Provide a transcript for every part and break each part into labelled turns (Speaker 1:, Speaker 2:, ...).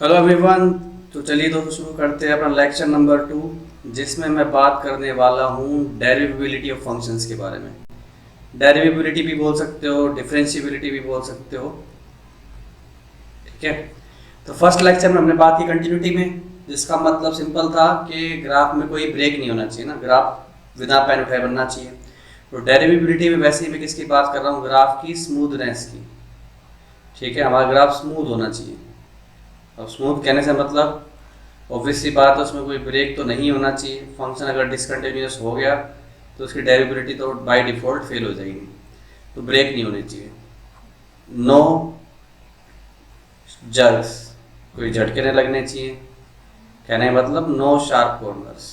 Speaker 1: Hello everyone. तो चलिए दोस्तों शुरू करते हैं अपना लेक्चर नंबर 2, जिसमें मैं बात करने वाला हूँ डेरिवेबिलिटी ऑफ फंक्शंस के बारे में। डेरिवेबिलिटी भी बोल सकते हो, डिफरेंशिएबिलिटी भी बोल सकते हो। ठीक है, तो फर्स्ट लेक्चर में हमने बात की कंटिन्यूटी में, जिसका मतलब सिंपल था कि ग्राफ में कोई ब्रेक नहीं होना चाहिए ना, ग्राफ बिना पेन उठाए बनना चाहिए। तो डेरिवेबिलिटी में वैसे ही मैं किसकी बात कर रहा हूँ, ग्राफ की स्मूथनेस की। ठीक है, हमारा ग्राफ स्मूथ होना चाहिए। अब स्मूथ कहने से मतलब ऑब्वियस सी बात है, उसमें कोई ब्रेक तो नहीं होना चाहिए। फंक्शन अगर डिसकंटिन्यूस हो गया तो उसकी डेरिवेबिलिटी तो बाय डिफ़ॉल्ट फेल हो जाएगी। तो ब्रेक नहीं होनी चाहिए। नो जर्क्स, कोई झटके नहीं लगने चाहिए। कहने का मतलब नो शार्प कॉर्नर्स।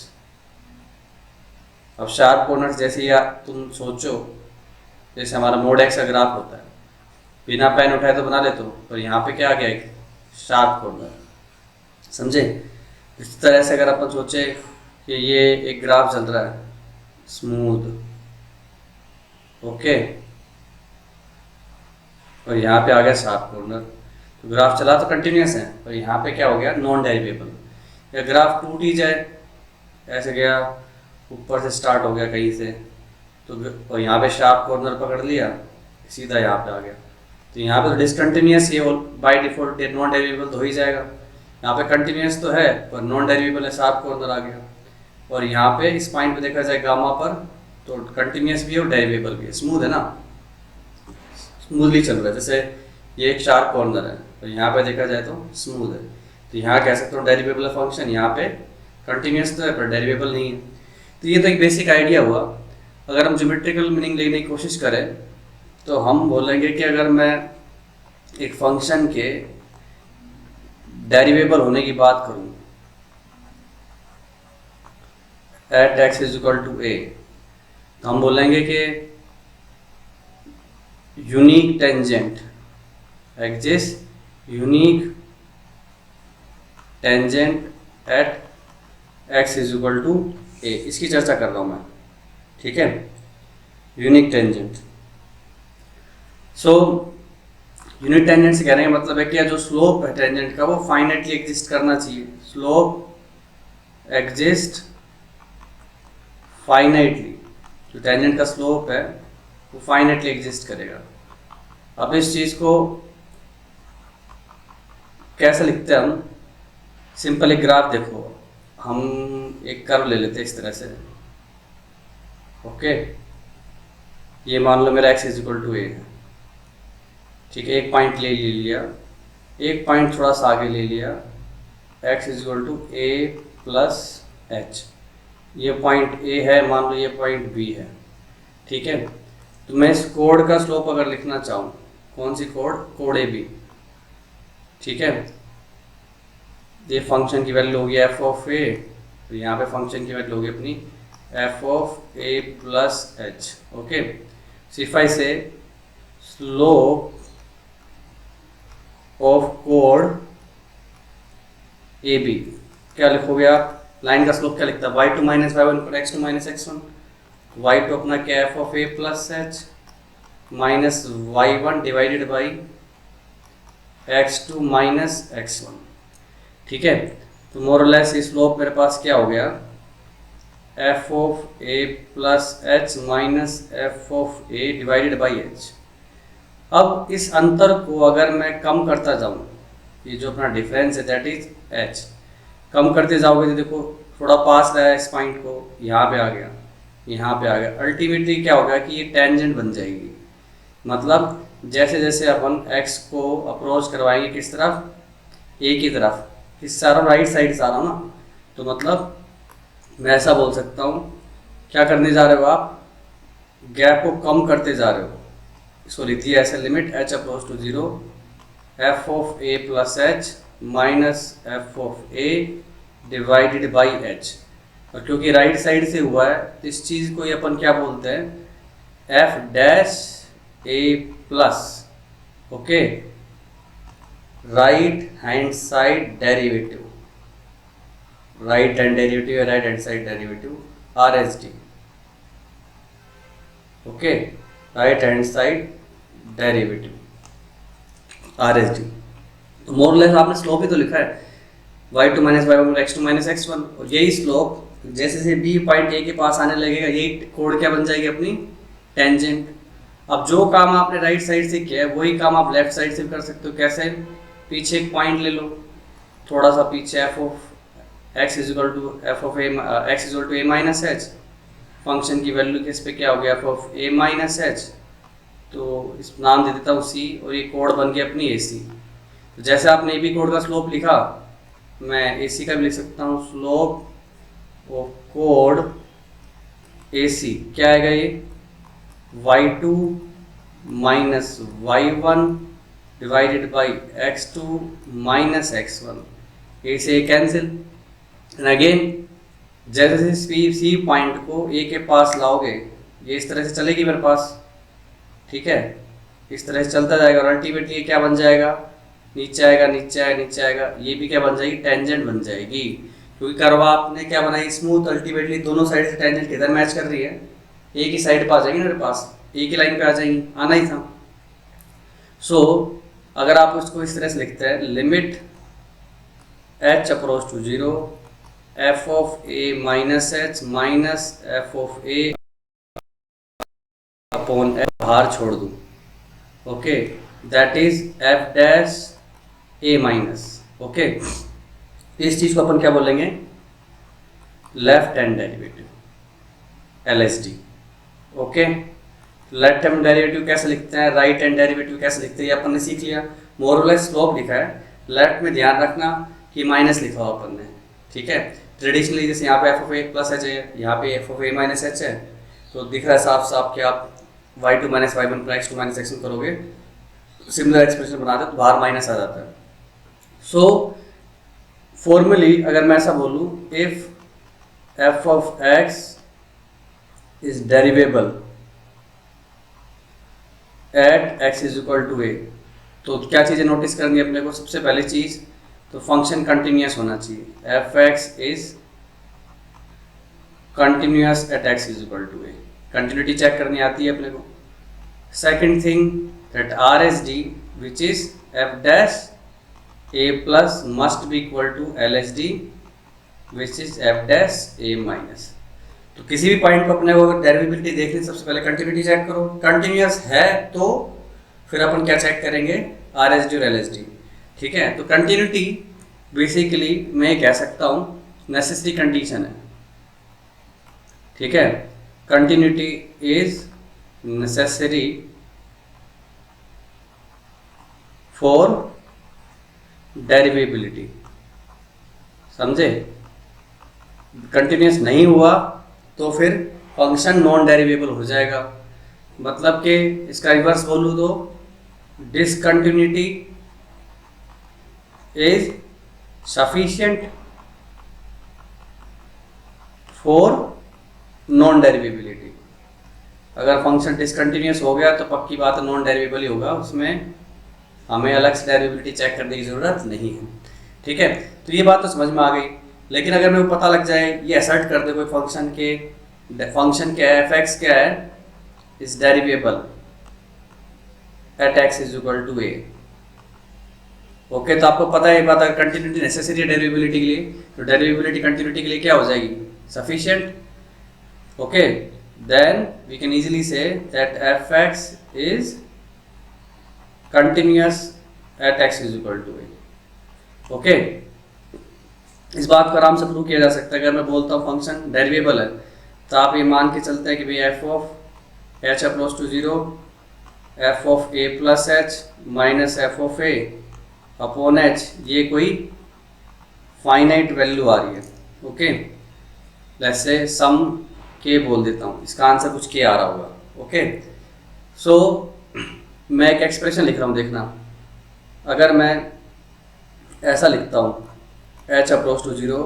Speaker 1: अब शार्प कॉर्नर्स जैसे ही तुम सोचो, जैसे हमारा मोड एक्स का ग्राफ होता है, बिना पेन उठाए तो बना लेते हो, पर यहाँ पे क्या आ गया, एक शार्प कॉर्नर। समझे? इस तरह से अगर अपन सोचे कि ये एक ग्राफ चल रहा है स्मूथ, ओके, और यहाँ पे आ गया शार्प कॉर्नर, तो ग्राफ चला तो कंटिन्यूस है, और यहाँ पे क्या हो गया, नॉन डेरिवेबल। या ग्राफ टूट ही जाए, ऐसे गया ऊपर से स्टार्ट हो गया कहीं से, तो और यहाँ पे शार्प कॉर्नर पकड़ लिया, सीधा यहाँ पे आ गया, तो यहाँ पे तो डिसकंटिन्यूस, ये बाय डिफॉल्ट नॉन डेरिवेबल तो हो ही जाएगा। यहाँ पे कंटिन्यूस तो है पर नॉन डेरिवेबल है, शार्प कॉर्नर आ गया। और यहाँ पे इस पॉइंट पे देखा जाए गामा पर, तो कंटिन्यूस भी है और डेरिवेबल भी है, स्मूथ है ना, स्मूथली चल रहा है। जैसे ये एक शार्प कॉर्नर है, तो यहाँ पे देखा जाए तो स्मूथ है, तो यहाँ कह सकते हो डेरिवेबल फंक्शन। यहाँ पे कंटिन्यूस तो है पर डेरिवेबल नहीं है। तो ये तो एक बेसिक आइडिया हुआ। अगर हम ज्योमेट्रिकल मीनिंग लेने की कोशिश करें तो हम बोलेंगे कि अगर मैं एक फंक्शन के डेरिवेबल होने की बात करूं at x is equal to a, तो हम बोलेंगे कि unique tangent exist, unique tangent at x is equal to a. इसकी चर्चा कर रहा हूं मैं। ठीक है, unique tangent. So unit tangent से कहने का मतलब है कि जो स्लोप है टेंजेंट का वो फाइनाइटली एग्जिस्ट करना चाहिए। स्लोप एग्जिस्ट फाइनाइटली, जो टेंजेंट का स्लोप है वो फाइनाइटली एग्जिस्ट करेगा। अब इस चीज को कैसे लिखते हैं हम, सिंपल एक ग्राफ देखो, हम एक कर्व ले लेते हैं इस तरह से, ओके। ये मान लो मेरा एक्स इज इक्वल टू ए है, ठीक है, एक पॉइंट ले लिया, एक पॉइंट थोड़ा सा आगे ले लिया, x is equal to a plus h. ये पॉइंट ए है, मान लो ये पॉइंट बी है। ठीक है, तो मैं इस कोड का स्लोप अगर लिखना चाहूँ, कौन सी कोड, कोड ए बी। ठीक है, ये फंक्शन की वैल्यू होगी एफ ऑफ ए, तो यहाँ पे फंक्शन की वैल्यू होगी अपनी f of a plus h. Okay, सिफाई से स्लोप ऑफ कोड ए बी क्या लिखोगे आप, लाइन का स्लोप क्या लिखता है, y two minus y one x two minus x one. Y two अपना क्या, f of a plus h minus y one divided by x two minus x one. ठीक है, तो मोरलेस स्लोप मेरे पास क्या हो गया, f of a plus h minus f of a divided by H. अब इस अंतर को अगर मैं कम करता जाऊं, ये जो अपना डिफरेंस है दैट इज एच, कम करते जाओगे तो देखो थोड़ा पास रहा है इस पॉइंट को, यहाँ पे आ गया, यहाँ पे आ गया, अल्टीमेटली क्या होगा कि ये टेंजेंट बन जाएगी। मतलब जैसे जैसे अपन x को अप्रोच करवाएंगे किस तरफ, a की तरफ, किस सारा राइट साइड से आ रहा हूँ ना, तो मतलब मैं ऐसा बोल सकता हूँ, क्या करने जा रहे हो आप, गैप को कम करते जा रहे हो। इसको लिख दिया ऐसे, limit h approach to zero, f of a plus h minus f of a divided by h. और क्योंकि राइट साइड से हुआ है तो इस चीज़ को अपन क्या बोलते हैं, f dash a plus, okay, right hand side derivative, right hand derivative, right hand side derivative, R S D. Okay, right hand side derivative, R S D. तो मोर लेस आपने स्लोप ही तो लिखा है y2 minus y1 x2 minus x1, और यही slope जैसे जैसे b point A के पास आने लगेगा यही कोड क्या बन जाएगी अपनी, टेंजेंट। अब जो काम आपने राइट साइड से किया है वही काम आप लेफ्ट साइड से भी कर सकते हो। कैसे? पीछे एक पॉइंट ले लो, थोड़ा सा पीछे f of x is equal to f of a minus h, function की वैल्यू किस पे क्या हो गया, f of a minus h, तो इस नाम दे देता हूँ c, और ये कोड बन गया अपनी ac। तो जैसे आपने ए बी कोड का स्लोप लिखा, मैं AC का भी लिख सकता हूँ, स्लोप ऑफ कोड AC क्या आएगा, ये y2 minus y1 divided by x2 minus x1, ए से कैंसिल। एंड अगेन जैसे जैसे सी पॉइंट को ए के पास लाओगे ये इस तरह से चलेगी मेरे पास, ठीक है, इस तरह से चलता जाएगा, और अल्टीमेटली ये क्या बन जाएगा, नीचे आएगा नीचे आएगा नीचे आएगा, ये भी क्या बन जाएगी, टेंजेंट बन जाएगी। क्योंकि कर्व आपने क्या बनाई, स्मूथ, अल्टीमेटली दोनों साइड से टेंजेंट किधर मैच कर रही है, एक ही साइड पे आ जाएगी मेरे पास, एक ही लाइन पे आ जाएंगी, आना ही था। सो अगर आप उसको इस तरह से लिखते हैं, limit h approach to 0 f of a minus h minus f of a upon f, बाहर छोड़ दूँ, okay, that is f dash a minus, okay. इस चीज को अपन क्या बोलेंगे, left hand derivative, LHD, okay. Left hand derivative कैसे लिखते हैं, राइट हैंड डेरिवेटिव कैसे लिखते हैं, ये अपन ने सीख लिया। मोर और लेस स्लोप लिखा है, लेफ्ट में ध्यान रखना कि माइनस लिखा हुआ अपन ने, ठीक है। ट्रेडिशनली जैसे यहाँ पे f of a plus H है, यहाँ पे f of a minus H है, तो दिख रहा है साफ साफ कि आप y2 माइनस y1 पर x2 माइनस x1 करोगे, सिमिलर एक्सप्रेशन बनाते तो बाहर माइनस आ जाता है। सो फॉर्मली अगर मैं ऐसा बोलूँ, if f of x is derivable at x is equal to a, तो क्या चीज़ें नोटिस करनी है अपने को, सबसे पहली चीज़ तो फंक्शन कंटिन्यूस होना चाहिए, f(x) is continuous at x is equal to a, continuity check करनी आती है अपने को। Second thing that RSD which is f dash a plus must be equal to LHD which is f dash a minus. तो किसी भी point पर अपने को अगर डेरिवेबिलिटी देखनी, सबसे पहले कंटिन्यूटी चेक करो, कंटिन्यूस है तो फिर अपन क्या चेक करेंगे, RSD और LHD, ठीक है। तो कंटिन्यूटी बेसिकली मैं कह सकता हूँ नेसेसरी कंडीशन है, ठीक है। कंटिन्यूटी इज नेसेसरी फॉर डेरिवेबिलिटी, समझे। कंटिन्यूस नहीं हुआ तो फिर फंक्शन नॉन डेरिवेबल हो जाएगा, मतलब कि इसका रिवर्स बोलूँ तो discontinuity is sufficient for non derivability. अगर फंक्शन डिसकंटिन्यूस हो गया तो पक्की बात है नॉन डेरिवेबल ही होगा, उसमें हमें अलग से डेरिवेबिलिटी चेक करने की ज़रूरत नहीं है, ठीक है। तो ये बात तो समझ में आ गई। लेकिन अगर मेरे को पता लग जाए, ये असर्ट कर दे कोई फंक्शन क्या है, f(x) क्या है, is derivable at x is equal to a, okay. तो आपको पता है बात, अगर कंटिन्यूटी नेसेसरी है डेरिवेबिलिटी के लिए, तो डेरिवेबिलिटी कंटिन्यूटी के लिए क्या हो जाएगी, sufficient, okay. Then we can easily say that f(x) is continuous at x is equal to a, okay. इस बात को आराम से प्रूव किया जा सकता है। अगर मैं बोलता हूँ फंक्शन डेरिवेबल है, तो आप ये मान के चलते हैं कि भाई f of h approach to 0 f of a plus h minus f of a upon h, ये कोई फाइनाइट वैल्यू आ रही है, ओके। जैसे सम के बोल देता हूँ, इसका आंसर कुछ के आ रहा होगा, ओके। सो मैं एक एक्सप्रेशन लिख रहा हूँ, देखना। अगर मैं ऐसा लिखता हूँ h approach to 0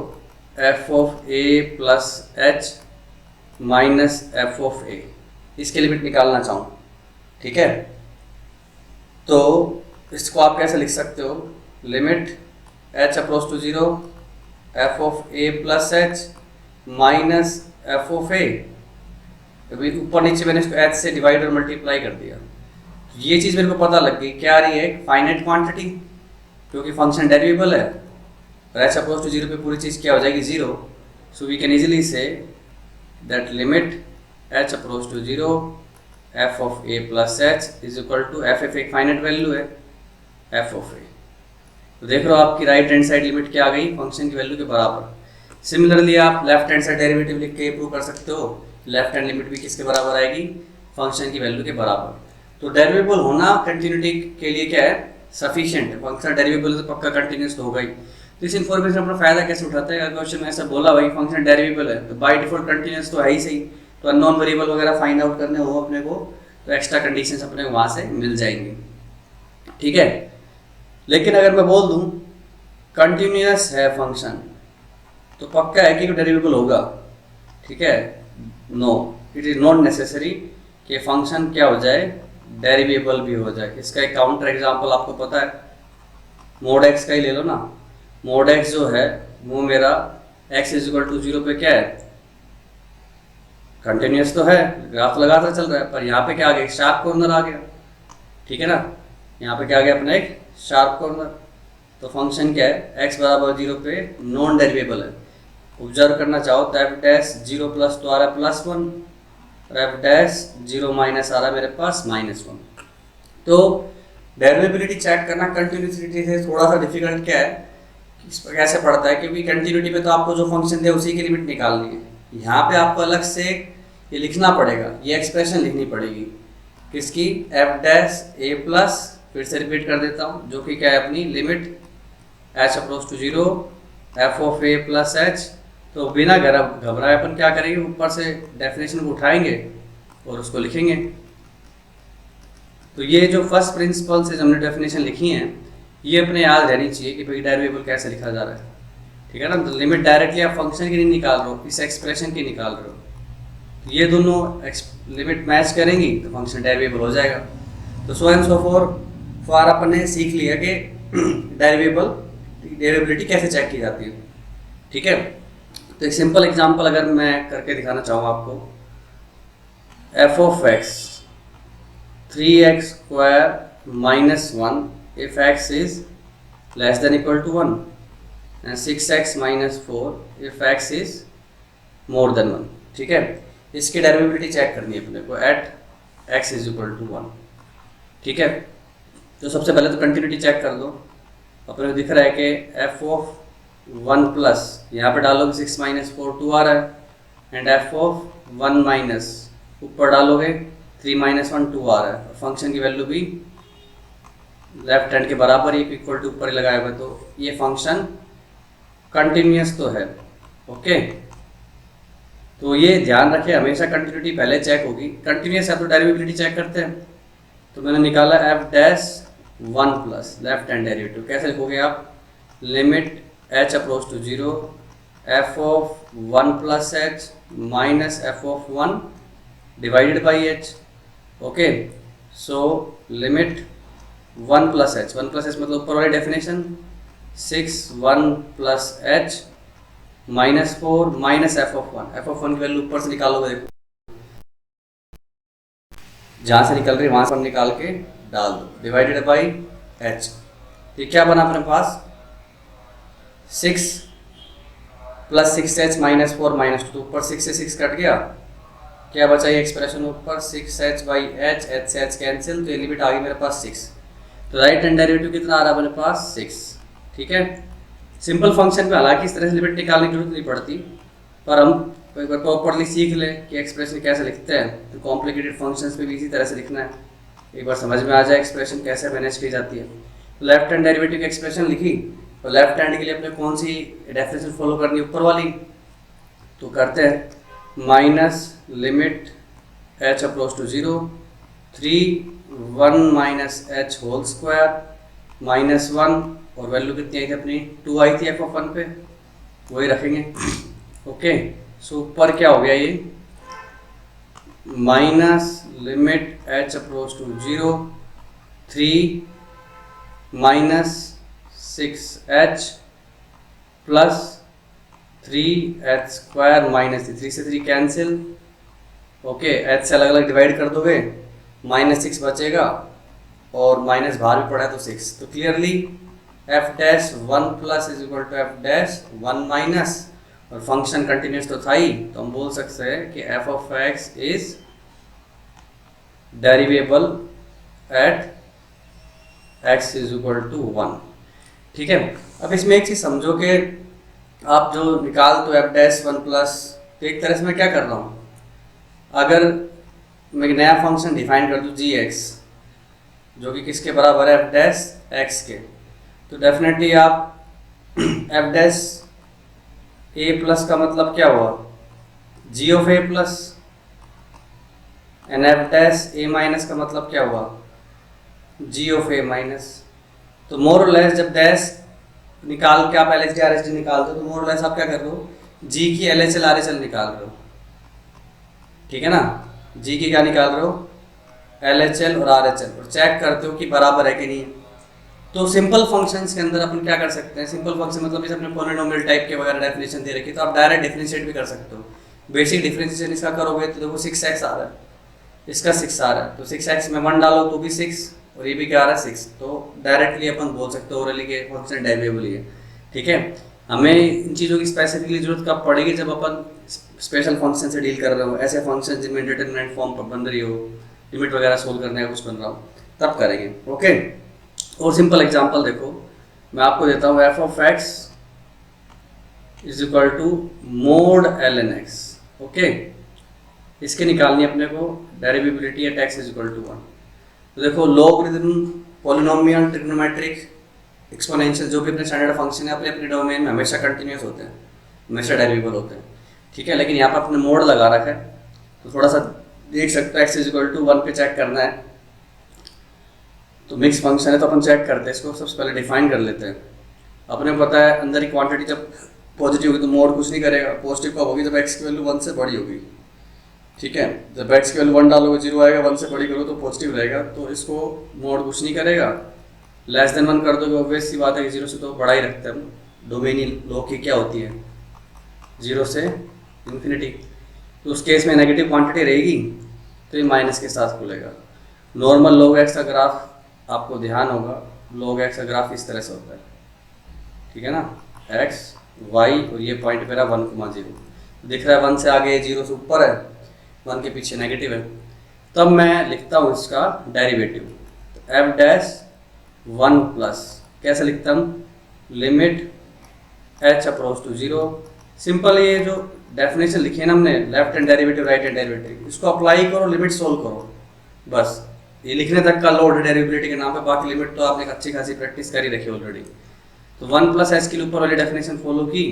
Speaker 1: f of a plus h minus f of a, इसके लिमिट निकालना चाहूँ, ठीक है। तो इसको आप कैसे लिख सकते हो, limit h approach to 0 f of a plus h minus f of a, अभी ऊपर नीचे मैंने इसको h से डिवाइड और मल्टीप्लाई कर दिया। ये चीज़ मेरे को पता लग गई, क्या आ रही है, फाइनाइट क्वांटिटी, क्योंकि फंक्शन डेरिवेबल है और h अप्रोच टू 0 पे पूरी चीज़ क्या हो जाएगी 0, so we can easily say that limit h approach to 0 f of a plus h is equal to f एक फाइनाइट वैल्यू है f ऑफ a। तो देख रहे हो आपकी राइट हैंड साइड लिमिट क्या आ गई, फंक्शन की वैल्यू के बराबर। सिमिलरली आप लेफ्ट हैंड साइड डेरिवेटिव लिख के प्रूव कर सकते हो, लेफ्ट हैंड लिमिट भी किसके बराबर आएगी, फंक्शन की वैल्यू के बराबर। तो डेरिवेबल होना कंटिन्यूटी के लिए क्या है, सफिशिएंट है। फंक्शन डेरिवेबल तो पक्का कंटिन्यूस तो होगा ही। तो इस इन्फॉर्मेशन अपना फायदा कैसे उठाता है, अगर क्वेश्चन में ऐसा बोला भाई फंक्शन डेरिवेबल है तो बाय डिफॉल्ट कंटिन्यूस तो है ही सही, तो अननोन वेरिएबल वगैरह फाइंड आउट करने हो अपने को तो एक्स्ट्रा कंडीशंस अपने को वहाँ से मिल जाएंगी, ठीक है। लेकिन अगर मैं बोल दूँ कंटिन्यूस है फंक्शन तो पक्का है कि डेरिवेबल होगा, ठीक है। No, it is not necessary कि फंक्शन क्या हो जाए, डेरिवेबल भी हो जाए। इसका एक काउंटर एग्जांपल आपको पता है, मोड एक्स का ही ले लो ना। मोड एक्स जो है वो मेरा x इज इक्वल टू 0 पे क्या है, कंटिन्यूस तो है, ग्राफ लगातार चल रहा है, पर यहाँ पे क्या आ गया, शार्प कॉर्नर आ गया, ठीक है ना। यहाँ पे क्या आ गया अपना एक शार्प कॉर्नर। तो फंक्शन क्या है, x बराबर 0 पे नॉन डेरिवेबल है। ऑब्जर्व करना चाहो तो एफ डैश 0 प्लस तो आ रहा है +1 और एफ डैश 0 माइनस आ रहा है मेरे पास -1। तो डेरिवेबिलिटी चेक करना कंटिन्यूटी से थोड़ा सा डिफिकल्ट क्या है, इस पर कैसे पड़ता है, क्योंकि कंटिन्यूटी पे तो आपको जो फंक्शन थे उसी की लिमिट निकालनी है। यहाँ पे आपको अलग से ये लिखना पड़ेगा, ये एक्सप्रेशन लिखनी पड़ेगी किसकी, एफ डैश ए प्लस, फिर से रिपीट कर देता हूँ, जो कि क्या है अपनी limit h approach to 0 f of a plus h। तो बिना घबराए अपन क्या करेंगे, ऊपर से डेफिनेशन को उठाएंगे और उसको लिखेंगे। तो ये जो फर्स्ट प्रिंसिपल से हमने डेफिनेशन लिखी है ये अपने याद रहनी चाहिए कि भाई डेरिवेबल कैसे लिखा जा रहा है, ठीक है ना। तो लिमिट डायरेक्टली आप फंक्शन की नहीं निकाल रहे हो, इस एक्सप्रेशन की निकाल रहे हो, तो ये दोनों लिमिट मैच करेंगी तो फंक्शन डेरिवेबल हो जाएगा। तो सो एंड सो फॉर अपन ने सीख लिया कि डेरिवेबिलिटी कैसे चेक की जाती है, ठीक है। तो एक सिंपल एग्जांपल अगर मैं करके दिखाना चाहूँ आपको, f of x 3x square -1 if x is less than equal to 1 and 6x -4 if x is more than 1, ठीक है। इसकी डेरिवेबिलिटी चेक करनी है अपने को eight x is equal to 1, ठीक है। तो सबसे पहले तो कंटिन्यूटी चेक कर दो, अपने को दिख रहा है कि f ऑफ 1 प्लस यहाँ पे डालोगे 6 -4 2 आ रहा है, एंड f ऑफ 1 माइनस ऊपर डालोगे 3 -1 2 आ रहा है। फंक्शन की वैल्यू भी लेफ्ट हैंड के बराबर ही इक्वल टू ऊपर ही लगाया हुआ, तो ये फंक्शन कंटिन्यूस तो है, ओके। तो ये ध्यान रखें हमेशा कंटिन्यूटी पहले चेक होगी, कंटिन्यूस है तो डेरिवेबिलिटी चेक करते हैं। तो मैंने निकाला f dash 1 plus left hand derivative, कैसे लिखोगे आप, limit h approach to 0 f of 1 plus h minus f of 1 divided by h, okay. So limit 1 plus h मतलब ऊपर वाली definition 6 1 plus h -4 minus f of 1 की value ऊपर से निकालोगे, देखो जहाँ से निकल रही है वहाँ से निकाल के डाल दो, डिवाइडेड बाई h। ये क्या बना अपने पास, 6 प्लस 6h -4 -2, ऊपर 6 से 6 कट गया, क्या बचा ये एक्सप्रेशन ऊपर 6h बाई h, h से h कैंसिल, तो ये लिमिट आ गई मेरे पास 6। तो राइट हैंड डेरिवेटिव कितना आ रहा है अपने पास 6, ठीक है। सिंपल फंक्शन पे हालांकि इस तरह से लिमिट निकालने की जरूरत नहीं पड़ती, पर हम एक बार प्रॉपरली सीख लें कि एक्सप्रेशन कैसे लिखते हैं, तो कॉम्प्लिकेटेड फंक्शंस पे भी इसी तरह से लिखना है, एक बार समझ में आ जाए एक्सप्रेशन कैसे मैनेज की जाती है। तो लेफ्ट हैंड डेरिवेटिव की एक्सप्रेशन लिखी, तो लेफ्ट हैंड के लिए अपने कौन सी डेफिनेशन फॉलो करनी है, ऊपर वाली। तो करते हैं minus limit h approach to 0 3 1 minus h whole square -1, और वैल्यू कितनी आई थी अपनी 2 आई थी f ऑफ 1 पे, वही रखेंगे, ओके। सो ऊपर क्या हो गया ये, minus limit h approach to 0 3 minus 6h plus 3h square minus 3 से 3 कैंसिल, ओके। h से अलग अलग डिवाइड कर दोगे, -6 बचेगा और माइनस बाहर भी पड़ा है तो 6। तो clearly f dash one plus is equal to f dash one minus, और फंक्शन कंटिन्यूस तो था ही, तो हम बोल सकते हैं कि f of x is derivable at x is equal to one. ठीक है, अब इसमें एक चीज समझो कि आप जो निकाल तो एफ डैश वन प्लस, तो एक तरह से मैं क्या कर रहा हूँ, अगर मैं एक नया फंक्शन डिफाइन कर दूँ जी एक्स, जो कि किसके बराबर है, एफ डैश एक्स के, तो डेफिनेटली आप एफ डैश ए प्लस का मतलब क्या हुआ, g of a plus, and f dash a minus का मतलब क्या हुआ, जी ऑफ ए माइनस। तो मोर और लेस जब डैश निकाल के आप L H D R H D निकालते हो, तो मोर और लेस आप क्या कर रहे हो, जी की L H L R H L निकाल रहे हो। ठीक है ना, जी की क्या निकाल रहे हो, एल एच एल और आर एच एल, और चेक करते हो कि बराबर है कि नहीं। तो सिंपल फंक्शंस के अंदर अपन क्या कर सकते हैं, सिंपल फंक्शन मतलब जैसे अपने पॉलिनोमियल टाइप के वगैरह डेफिनेशन दे रखी, तो आप डायरेक्ट डिफरेंशिएट भी कर सकते हो। बेसिक डिफरेंशिएशन इसका करोगे तो देखो 6x आ रहा है, इसका 6 आ रहा है, तो 6x में 1 डालो तो भी 6, और ये भी क्या आ रहा है 6, तो डायरेक्टली अपन बोल सकते हो ओरली के फंक्शन डेरिवेबल ही है। ठीक है, हमें इन चीज़ों की स्पेसिफिकली जरूरत कब पड़ेगी, जब अपन स्पेशल फंक्शन से डील कर रहे हो, ऐसे फंक्शन जिनमें डिटरमिनेंट फॉर्म पर बन रही हो, लिमिट वगैरह सोल्व करने का कुछ बन रहा हो, तब करेंगे। ओके, और सिंपल एग्जांपल देखो मैं आपको देता हूँ, f of x is equal to mod l n x. Okay, इसके निकालनी अपने को derivability at x is equal to 1। तो देखो लॉगरिथम, पॉलिनोमियल, ट्रिग्नोमेट्रिक, एक्सपोनेंशियल, जो भी अपने स्टैंडर्ड फंक्शन है अपने अपने डोमेन में हमेशा कंटिन्यूस होते हैं, हमेशा डेरिवेबल होते हैं। ठीक है, लेकिन यहाँ पर अपने मोड लगा रखा है, तो थोड़ा सा देख सकते हो, एक्स इज इक्वल टू 1 पे चेक करना है, तो मिक्स फंक्शन है तो अपन चेक करते हैं, इसको सबसे पहले डिफाइन कर लेते हैं। अपने को पता है अंदर की क्वांटिटी जब पॉजिटिव होगी तो मोड कुछ नहीं करेगा, पॉजिटिव कब होगी, जब एक्स की वैल्यू 1 से बड़ी होगी। ठीक है, जब एक्स की वैल्यू 1 डालोगे 0 आएगा, 1 से बड़ी करो तो पॉजिटिव रहेगा, तो इसको मोड कुछ नहीं करेगा। लेस देन 1 कर दोगे, ऑब्वियस सी बात है कि 0 से तो बड़ा ही रखते हैं हम, डोमेन लॉ की क्या होती है 0 से इन्फिनिटी, तो उस केस में नेगेटिव क्वांटिटी रहेगी तो ये माइनस के साथ खुलेगा। नॉर्मल लॉग एक्स का ग्राफ आपको ध्यान होगा, log x का ग्राफ इस तरह से होता है। ठीक है ना, x y और ये पॉइंट मेरा 1,0 दिख रहा है, 1 से आगे 0 से ऊपर है, 1 के पीछे नेगेटिव है। तब मैं लिखता हूँ इसका डेरिवेटिव, तो एफ डैश 1 प्लस, कैसे लिखता हूँ, limit h approach to 0। Simple ये जो डेफिनेशन लिखी है ना हमने, left hand derivative right hand derivative, इसको अप्लाई करो, लिमिट सोल्व करो, बस ये लिखने तक का लोड डेरिवेबिलिटी के नाम पे, बाकी लिमिट तो आपने अच्छी खासी प्रैक्टिस कर ही रखी ऑलरेडी। तो 1 प्लस एच के ऊपर वाली डेफिनेशन फॉलो की,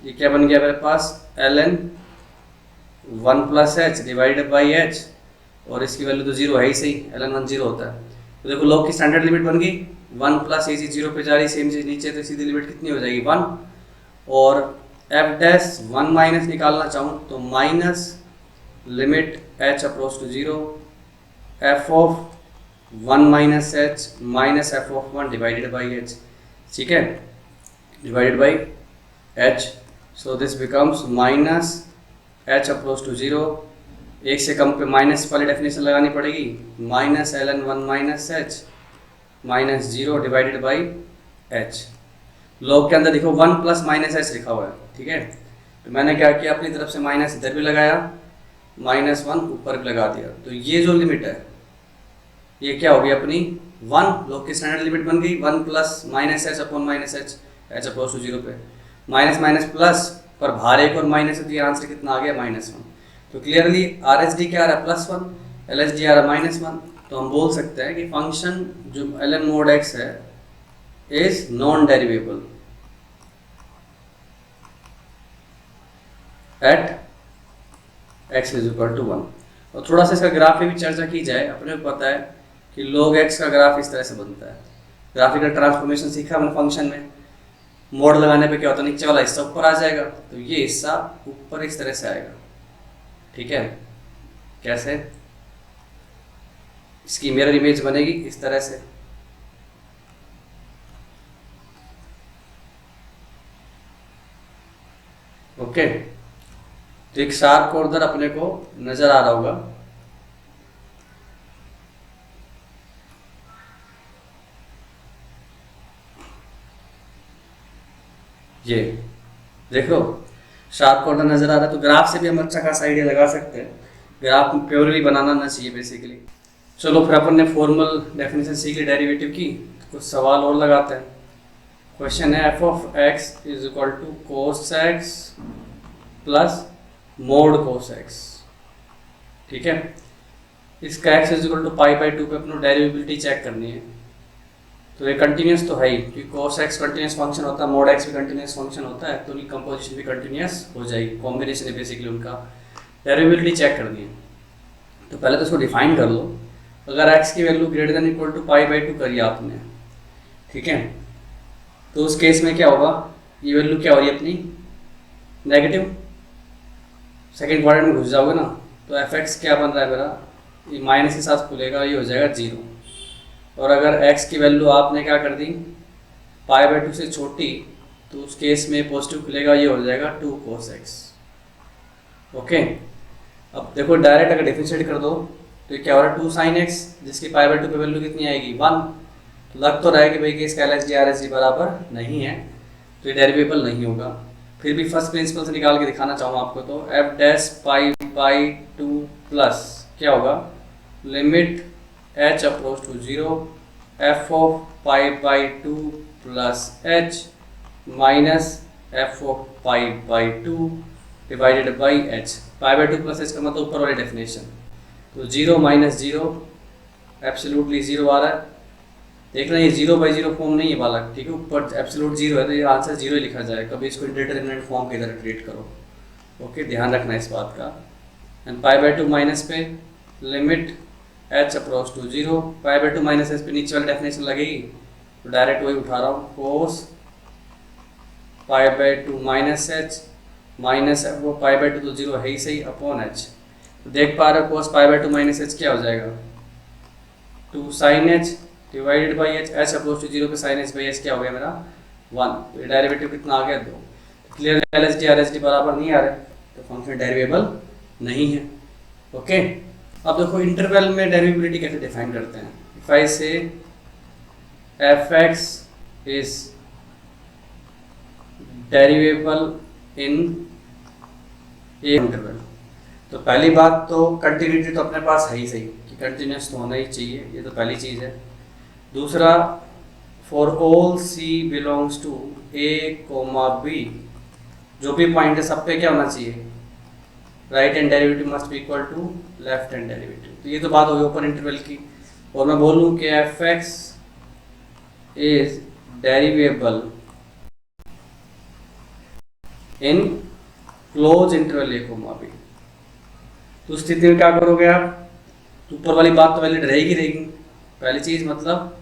Speaker 1: ये क्या बन गया मेरे पास, l N 1 plus h divided by h, और इसकी वैल्यू तो 0 है ही सही, एल एन 1 0 होता है। तो देखो लॉग की स्टैंडर्ड लिमिट बन गई, 1 प्लस ए सी 0 पे जा रही, सेम चीज नीचे, तो सीधी लिमिट कितनी हो जाएगी 1। और एफ डैश 1 माइनस निकालना चाहूँ तो minus limit h approach to 0 f of 1 minus h minus f of 1 divided by h, ठीक है, divided by h, so this becomes minus h approach to 0, एक से कम पे माइनस वाली डेफिनेशन लगानी पड़ेगी, minus L N 1 minus h minus 0 divided by h। Log के अंदर देखो 1 प्लस माइनस एच लिखा हुआ है। ठीक है, तो मैंने क्या किया, अपनी तरफ से माइनस इधर भी लगाया, माइनस 1 ऊपर भी लगा दिया, तो ये जो लिमिट है ये क्या होगी अपनी 1, लॉग की स्टैंडर्ड लिमिट बन गई 1 plus minus h upon minus h, h approach to 0 पे, माइनस माइनस प्लस, पर बाहर एक और माइनस है, तो ये आंसर कितना आ गया -1। तो क्लियरली आर एच डी क्या आ रहा है +1, एल एच डी आ रहा है -1, तो हम बोल सकते हैं कि फंक्शन जो एल एन मोड एक्स है is non derivable at x is equal to 1। और थोड़ा सा इसका ग्राफ पे भी चर्चा की जाए, अपने को पता है कि log x का ग्राफ इस तरह से बनता है, ग्राफिकल ट्रांसफॉर्मेशन सीखा हमने फंक्शन में, मोड लगाने पे क्या होता है, नीचे वाला हिस्सा ऊपर आ जाएगा, तो ये हिस्सा ऊपर इस तरह से आएगा। ठीक है, कैसे, इसकी मिरर इमेज बनेगी इस तरह से, ओके। तो एक शार्प कॉर्नर अपने को नजर आ रहा होगा, ये देख लो शार्प कॉर्नर नज़र आ रहा है। तो ग्राफ से भी हम अच्छा खासा आइडिया लगा सकते हैं, ग्राफ प्योरली बनाना ना चाहिए बेसिकली। चलो फिर अपन ने फॉर्मल डेफिनेशन सीख ली डेरिवेटिव की, कुछ सवाल और लगाते हैं। क्वेश्चन है f of x is equal to cos x plus mod cos x. ठीक है, इसका x is equal to pi by two पे अपनी डेरिवेबिलिटी चेक करनी है। तो ये कंटिन्यूस तो है ही, क्योंकि कोस एक्स कंटिन्यूस फंक्शन होता है, मोड एक्स भी कंटिन्यूस फंक्शन होता है, तो उनकी कंपोजिशन भी कंटिन्यूस हो जाएगी, कॉम्बिनेशन है बेसिकली उनका। डेरिवेबिलिटी चेक करनी है, तो पहले तो इसको डिफाइन कर लो। अगर एक्स की value greater than equal to pi by two करिए आपने, ठीक है, तो उस केस में क्या होगा, ये वैल्यू क्या हो रही है अपनी नेगेटिव, सेकेंड क्वाड्रेंट में घुस जाओगे ना, तो एफ एक्स क्या बन रहा है मेरा, ये माइनस के साथ खुलेगा, ये हो जाएगा जीरो। और अगर x की वैल्यू आपने क्या कर दी पाई बाई टू से छोटी, तो उस केस में पॉजिटिव खुलेगा, ये हो जाएगा 2 cos x। ओके, अब देखो डायरेक्ट अगर डिफरेंशिएट कर दो तो ये क्या हो रहा है 2 sin x, जिसकी पाई बाई टू पे वैल्यू कितनी आएगी 1। तो लग तो रहा है कि भाई कि इसका L H D R H D बराबर नहीं है, तो ये डेरिवेबल नहीं होगा। फिर भी फर्स्ट प्रिंसिपल से निकाल के दिखाना चाहूँ आपको, तो f dash pi by two plus क्या होगा, limit h approach to 0 f of pi by two plus h minus f of pi by two divided by h। Pi by two plus h का मतलब ऊपर वाली definition, तो 0 minus 0 absolutely 0 आ रहा है। देखना ये 0 बाई 0 फॉर्म नहीं है वाला, ठीक है, ऊपर एब्सोल्यूट 0 है तो ये आंसर 0 ही लिखा जाए, कभी इसको इंडिटरमिनेंट फॉर्म की तरह ट्रीट करो। ओके, ध्यान रखना इस बात का। And pi by two minus पे limit h approach to 0, pi by two minus h पे नीचे वाली डेफिनेशन लगेगी, तो डायरेक्ट वही उठा रहा हूँ, cos pi by two minus h minus वो पाई बाई टू तो 0 है ही सही अपॉन h। तो देख पा रहे हो cos pi by two minus h क्या हो जाएगा 2 sine h divided by h, h approach to 0 पे साइन h बाई h क्या हो गया मेरा 1। तो ये डेरिवेटिव कितना आ गया 2। Clear, L H D R H D बराबर नहीं आ रहा है, तो फंक्शन डेरिवेबल नहीं है। ओके, अब देखो इंटरवल में डेरिवेबिलिटी कैसे डिफाइन करते हैं। If I say f x is derivable in a interval, तो पहली बात तो कंटिन्यूटी तो अपने पास है ही सही कि कंटिन्यूस तो होना ही चाहिए, ये तो पहली चीज़ है। दूसरा, for all c belongs to a comma b, जो भी पॉइंट है सब पे क्या होना चाहिए, right hand derivative must be equal to left hand derivative. तो ये तो बात होगी ओपन इंटरवल की। और मैं बोलूँ कि f x is derivable in close interval a comma b, तो उस स्थिति में क्या करोगे आप, तो ऊपर वाली बात तो वैलिड रहेगी। पहली चीज मतलब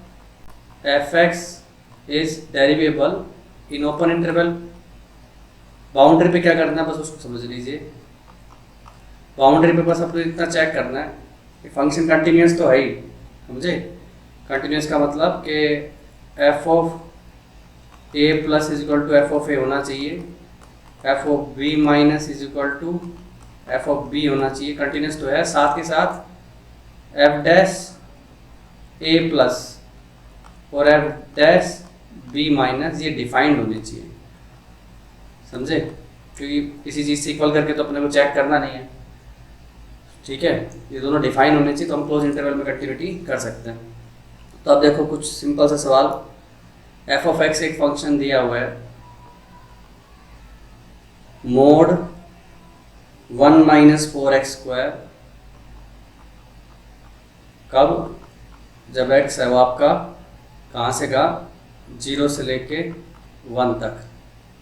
Speaker 1: f x is derivable in open interval, boundary पे क्या करना है बस उसको समझ लीजिए। बाउंड्री पे बस आपको इतना चेक करना है कि फंक्शन कंटिन्यूस तो है ही, समझे। कंटिन्यूस का मतलब कि f of a plus is equal to f of a होना चाहिए, f of b minus is equal to f of b होना चाहिए, कंटिन्यूस तो है। साथ के साथ एफ डैश ए प्लस और एफ डैश बी माइनस ये डिफाइंड होनी चाहिए, समझे, क्योंकि किसी चीज़ से इक्वल करके तो अपने को चेक करना नहीं है, ठीक है। ये दोनों डिफाइन होने चाहिए तो हम क्लोज इंटरवल में कंटिन्यूटी कर सकते हैं। तो अब देखो कुछ सिंपल सा सवाल, एफ ऑफ एक्स एक फंक्शन दिया हुआ है मोड 1 माइनस 4x स्क्वायर, कब, जब x है वो आपका कहाँ से का 0 से लेके 1 तक,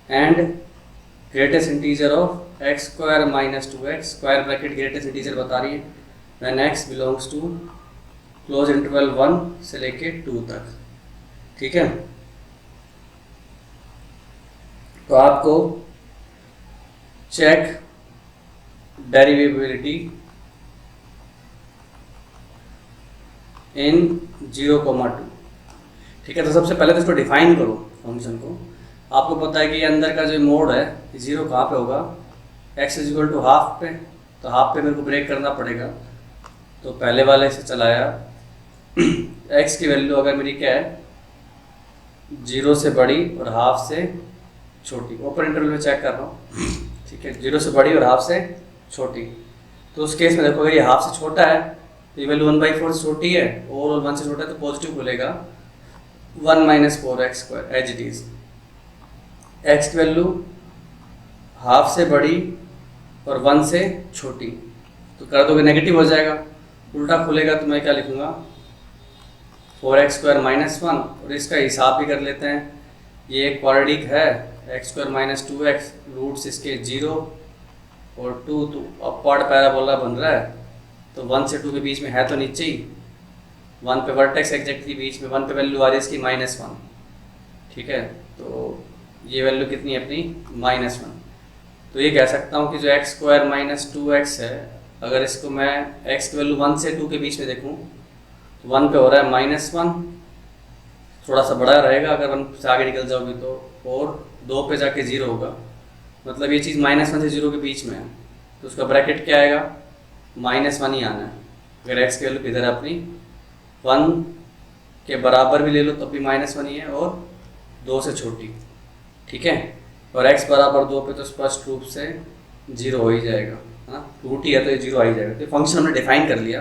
Speaker 1: and greatest integer of x square minus 2x, square bracket greatest integer बता रही है, when x belongs to close interval 1 से लेके 2 तक, ठीक है। तो आपको चेक डेरिवेबिलिटी इन 0,2, ठीक है। तो सबसे पहले तो इसको डिफाइन करो फंक्शन को। आपको पता है कि ये अंदर का जो मोड है 0 कहाँ पे होगा, x is equal to half पे, तो हाफ पे मेरे को ब्रेक करना पड़ेगा। तो पहले वाले से चलाया x की वैल्यू अगर मेरी क्या है 0 से बड़ी और हाफ से छोटी, ओपन इंटरवल में चेक कर रहा हूँ, ठीक है, 0 से बड़ी और हाफ से छोटी। तो उस केस में देखो अगर ये हाफ से छोटा है तो ये वैल्यू 1/4 से छोटी है, और 1 से छोटा है तो पॉजिटिव खुलेगा 1 - 4x² as it is. x की वैल्यू हाफ से बड़ी और 1 से छोटी, तो कर दोगे नेगेटिव हो जाएगा, उल्टा खुलेगा तो मैं क्या लिखूँगा 4x² - 1, और इसका हिसाब भी कर लेते हैं। ये एक क्वाड्रेटिक है, x² - 2x, रूट्स इसके 0 और 2, तो अपवर्ड पैराबोला बन रहा है, तो 1 से 2 के बीच में है तो नीचे ही, 1 पे वर्टेक्स एग्जैक्टली बीच में, 1 पे वैल्यू आ रही है इसकी -1, ठीक है, तो ये वैल्यू कितनी है अपनी -1। तो ये कह सकता हूँ कि जो x² - 2x है, अगर इसको मैं x की वैल्यू 1 से 2 के बीच में देखूँ तो 1 पे हो रहा है -1, थोड़ा सा बड़ा रहेगा अगर 1 से आगे निकल जाओगे तो, और 2 पे जाके 0 होगा, मतलब ये चीज़ -1 से 0 के बीच में है, तो उसका ब्रैकेट क्या आएगा -1 ही आना है। अगर x की वैल्यू किधर है अपनी 1 के बराबर भी ले लो तो भी -1 ही है, और 2 से छोटी, ठीक है, और x बराबर 2 पे तो स्पष्ट रूप से 0 हो ही जाएगा, हाँ, रूट ही है तो ये 0 आ ही जाएगा। तो फंक्शन हमने डिफाइन कर लिया।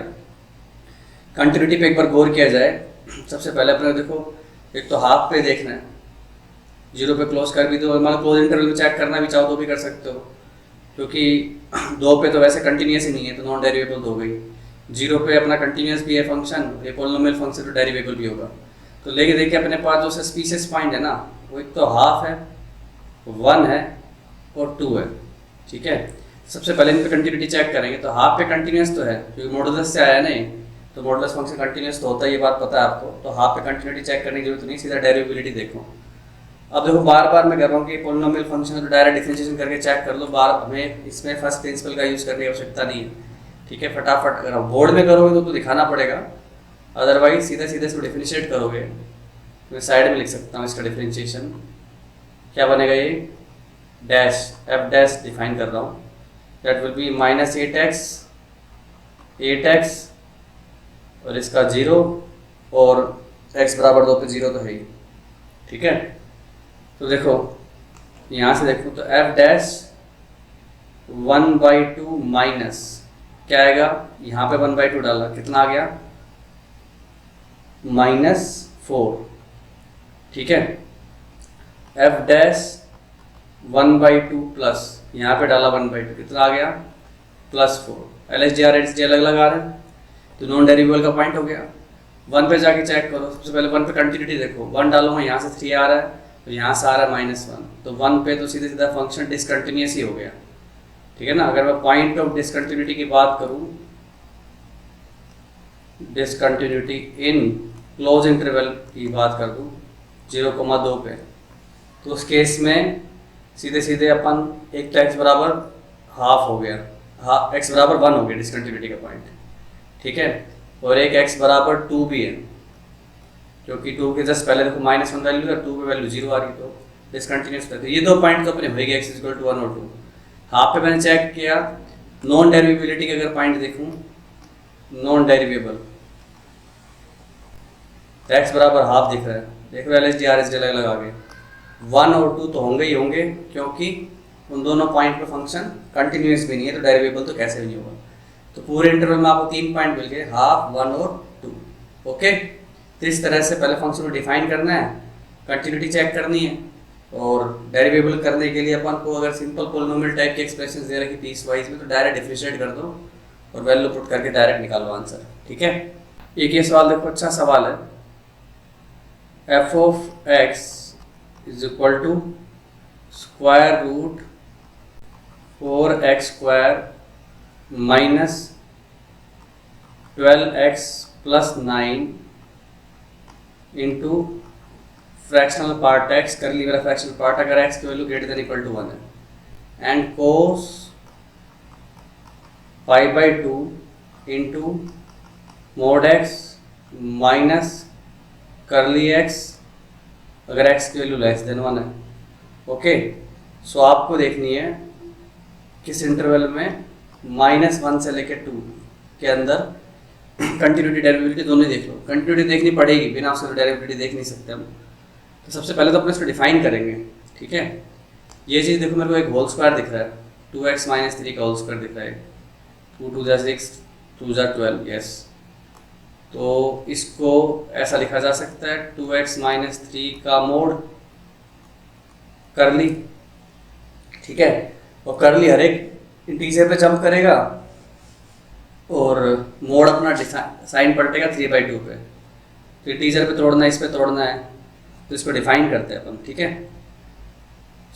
Speaker 1: कंटिन्यूटी पे एक बार गौर किया जाए। सबसे पहले अपने देखो, एक तो हाफ पे देखना है, 0 पे क्लोज कर भी दो, मान लो क्लोज इंटरवल में चेक करना भी चाहो तो भी कर सकते हो, क्योंकि 2 पे तो वैसे कंटिन्यूस ही नहीं है तो नॉन डेरिवेबल तो हो गई, 0 पे अपना कंटिन्यूस भी है फंक्शन, ये पॉलिनोमियल फंक्शन तो डेरिवेबल भी होगा। तो लेके देखिए अपने पास जो सस्पिशियस पॉइंट है ना, वो एक तो हाफ है, 1 है और 2 है, ठीक है। सबसे पहले इन पे कंटिन्यूटी चेक करेंगे, तो हाफ पे कंटिन्यूस तो है क्योंकि मॉडुलस से आया नहीं, तो मॉडुलस फंक्शन कंटिन्यूस तो होता है, ये बात पता है आपको, तो हाफ पे कंटिन्यूटी चेक करने की जरूरत नहीं, सीधा डेरिवेबिलिटी देखो। अब देखो बार बार मैं कर रहा हूँ कि पॉलिनोमियल फंक्शन तो डायरेक्ट डिफरेंशिएशन करके चेक कर लो, बार हमें इसमें फर्स्ट प्रिंसिपल का यूज़ करने की आवश्यकता नहीं है, ठीक है। फटाफट अगर आप बोर्ड में करोगे तो दिखाना पड़ेगा, अदरवाइज सीधे सीधे इसको डिफरेंशिएट करोगे। मैं साइड में लिख सकता हूँ इसका डिफरेंशिएशन, क्या बनेगा ये डैश f डैश डिफाइन कर रहा हूँ, दैट विल बी -8x और इसका 0 और x बराबर 2 पे 0 तो है ही, ठीक है। तो देखो यहाँ से देखो तो f डैश 1/2 माइनस क्या आएगा, यहाँ पे 1/2 डाला, कितना आ गया -4, ठीक है। f डैश 1/2 प्लस यहाँ पे डाला 1/2, कितना आ गया +4, LHDR HDR अलग अलग आ रहा है तो नॉन डेरिवेबल का पॉइंट हो गया। 1 पे जाके चेक करो, सबसे पहले 1 पे कंटिन्यूटी देखो, 1 डालो यहाँ से 3 आ रहा है, तो यहाँ से आ रहा है -1, तो 1 पे तो सीधे सीधा फंक्शन डिसकंटिन्यूस ही हो गया, ठीक है ना। अगर मैं पॉइंट ऑफ डिसकंटिन्यूटी की बात करूँ, डिसकंटिन्यूटी इन क्लोज इंटरवल की बात कर दूँ 0,2 पे, तो उस केस में सीधे सीधे अपन एक तो x बराबर हाफ हो गया, x बराबर 1 हो गया डिसकंटिन्यूटी का पॉइंट, ठीक है, और एक x बराबर 2 भी है, क्योंकि 2 के जस्ट पहले देखो -1 वैल्यू है, 2 पे वैल्यू 0 आ रही, तो डिसकंटिन्यूस पे, तो ये 2 पॉइंट तो अपने हो गए, x = 1 और 2। हाफ पे मैंने चेक किया, नॉन डेरिवेबिलिटी के अगर पॉइंट देखूँ, नॉन डेरिवेबल x बराबर हाफ दिख रहा है, देख रहे हो LHDR HDR अलग आ गए, 1 और 2 तो होंगे ही होंगे, क्योंकि उन दोनों पॉइंट पे फंक्शन कंटिन्यूस भी नहीं है, तो डेरिवेबल तो कैसे भी नहीं होगा। तो पूरे इंटरवल में आपको 3 पॉइंट मिल गए, हाफ, 1 और 2, ओके। तो इस तरह से पहले फंक्शन को डिफाइन करना है, कंटिन्यूटी चेक करनी है, और डेरिवेबल करने के लिए अपन को अगर सिंपल पॉलिनोमियल टाइप के एक्सप्रेशन दे रखे पीस वाइज में, तो डायरेक्ट डिफरेंशिएट कर दो और वैल्यू पुट करके डायरेक्ट निकालो आंसर, ठीक है। एक ये सवाल देखो, अच्छा सवाल है, f of x is equal to square root 4x² minus 12x plus 9 into fractional part x, कर ली मेरा fractional part, अगर x की value greater than equal to 1 है, and cos pi/2 into mod x minus curly x अगर x की value less than 1 है, okay. सो आपको देखनी है किस इंटरवल में -1 से लेकर 2 के अंदर कंटिन्यूटी डेरिवेबिलिटी दोनों देख लो, कंटिन्यूटी देखनी पड़ेगी, बिना उससे तो डेरिवेबिलिटी देख नहीं सकते हम। तो सबसे पहले तो अपने इसको डिफाइन करेंगे, ठीक है। ये चीज़ देखो मेरे को एक होल स्क्वायर दिख रहा है, 2x माइनस 3 का होल स्क्वायर दिख रहा है, 2 2 जा 6 2 जा 12, यस। तो इसको ऐसा लिखा जा सकता है 2x माइनस 3 का मोड करली, ठीक है। और करली हर एक इंटीजर पे जंप करेगा और मोड अपना साइन पलटेगा 3/2 पे। तो इंटीजर पे तोड़ना है, इस पे तोड़ना है, तो इसको डिफाइन करते हैं अपन, ठीक है।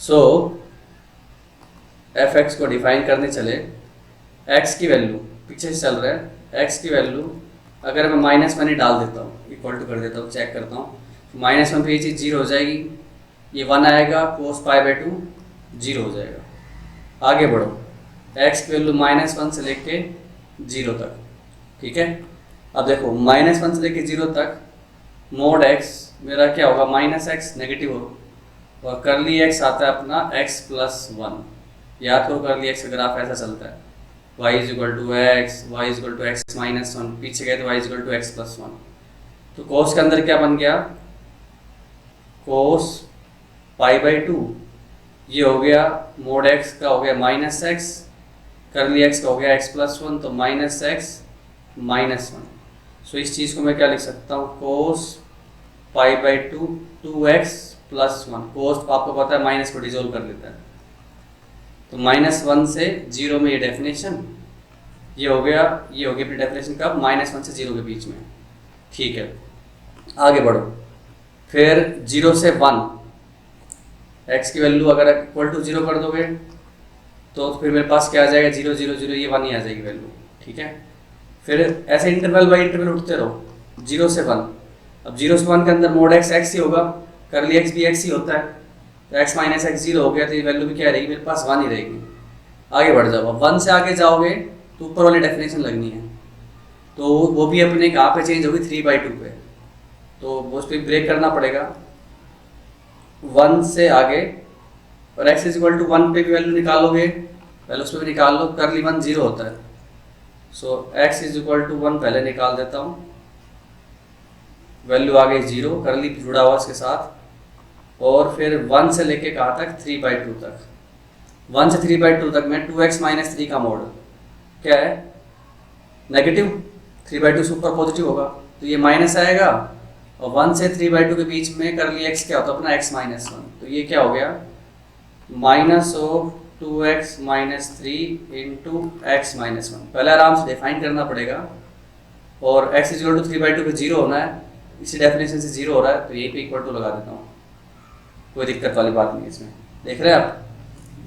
Speaker 1: सो एफ एक्स को डिफाइन करने चले, एक्स की वैल्यू पीछे से चल रहा है, एक्स की वैल्यू अगर मैं -1 ही डाल देता हूँ, इक्वल टू कर देता हूँ, चेक करता हूँ, -1 पे ये चीज़ 0 हो जाएगी, ये 1 आएगा, cos π/2 0 हो जाएगा। आगे बढ़ो, x की वैल्यू -1 से लेके 0 तक, ठीक है। अब देखो -1 से लेके 0 तक मोड x मेरा क्या होगा, -x नेगेटिव हो, और करली x आता है अपना x + 1। याद करो करली x का ग्राफ ऐसा चलता है, y = x, y = x - 1, पीछे गए तो y = x + 1। तो cos के अंदर क्या बन गया, cos π/2, ये हो गया मोड x का हो गया -x, करली x का हो गया x + 1, तो -x - 1। सो इस चीज़ को मैं क्या लिख सकता हूँ, cos π/2 2x + 1। cos आपको पता है माइनस को डिजोल्व कर लेता है, तो -1 से 0 में ये डेफिनेशन, ये हो गया, ये हो गई अपनी डेफिनेशन कब, -1 से 0 के बीच में, ठीक है। आगे बढ़ो, फिर 0 से 1 x की वैल्यू अगर इक्वल टू 0 कर दोगे तो फिर मेरे पास क्या आ जाएगा, 0 0 0, ये 1 ही आ जाएगी वैल्यू, ठीक है। फिर ऐसे इंटरवल बाई इंटरवल उठते रहो, 0 से 1। अब 0 से 1 के अंदर मोड x x ही होगा, करली x भी x ही होता है, तो x - x 0 हो गया, तो ये वैल्यू भी क्या रहेगी मेरे पास, 1 ही रहेगी। आगे बढ़ जाओ, अब 1 से आगे जाओगे तो ऊपर वाली डेफिनेशन लगनी है, तो वो भी अपने कहाँ पे चेंज होगी, 3/2 पे, तो वो उस पर ब्रेक करना पड़ेगा 1 से आगे। और x = 1 पे भी वैल्यू निकालोगे, पहले उस पर भी निकाल लो, करली 1 0 होता है, सो x = 1 पहले निकाल देता हूँ, वैल्यू आ गई 0, करली जुड़ा हुआ इसके साथ, और फिर 1 से लेके कहाँ तक, 3/2 तक। 1 से 3/2 तक में 2x - 3 का मोड क्या है, नेगेटिव, 3/2 सुपर पॉजिटिव होगा, तो ये माइनस आएगा, और 1 से 3/2 के बीच में करली x क्या होता है अपना, x - 1, तो ये क्या हो गया, -2x - 3 × x - 1। पहले आराम से डिफाइन करना पड़ेगा, और x = 3/2 पे 0 होना है, इसी डेफिनेशन से 0 हो रहा है, तो यही पे इक्वल टू लगा देता हूँ, कोई दिक्कत वाली बात नहीं है इसमें, देख रहे हैं आप,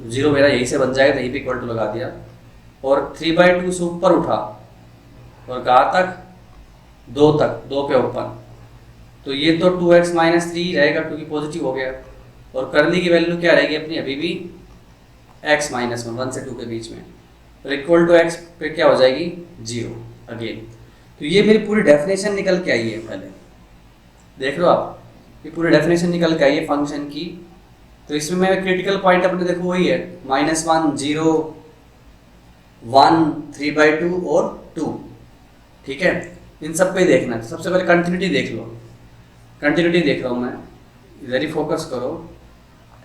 Speaker 1: 0 मेरा यही से बन जाएगा, तो यही पे इक्वल टू लगा दिया, और 3/2 से ऊपर उठा, और कहाँ तक, 2 तक, 2 पे ऊपर, तो ये तो 2x - 3 रहेगा क्योंकि पॉजिटिव हो गया, और करली की वैल्यू क्या रहेगी अपनी अभी भी, x - 1, 1 से 2 के बीच में, और इक्वल टू x पे क्या हो जाएगी, 0 अगेन। तो ये मेरी पूरी डेफिनेशन निकल के आई है, पहले देख लो आप, ये पूरी डेफिनेशन निकल के आई है फंक्शन की। तो इसमें मैं क्रिटिकल पॉइंट अपने देखो वही है, -1 0 1 3/2 और 2, ठीक है। इन सब पे देखना है, तो सबसे पहले कंटिन्यूटी देख लो, कंटिन्यूटी देख रहा हूँ मैं, इधर ही फोकस करो।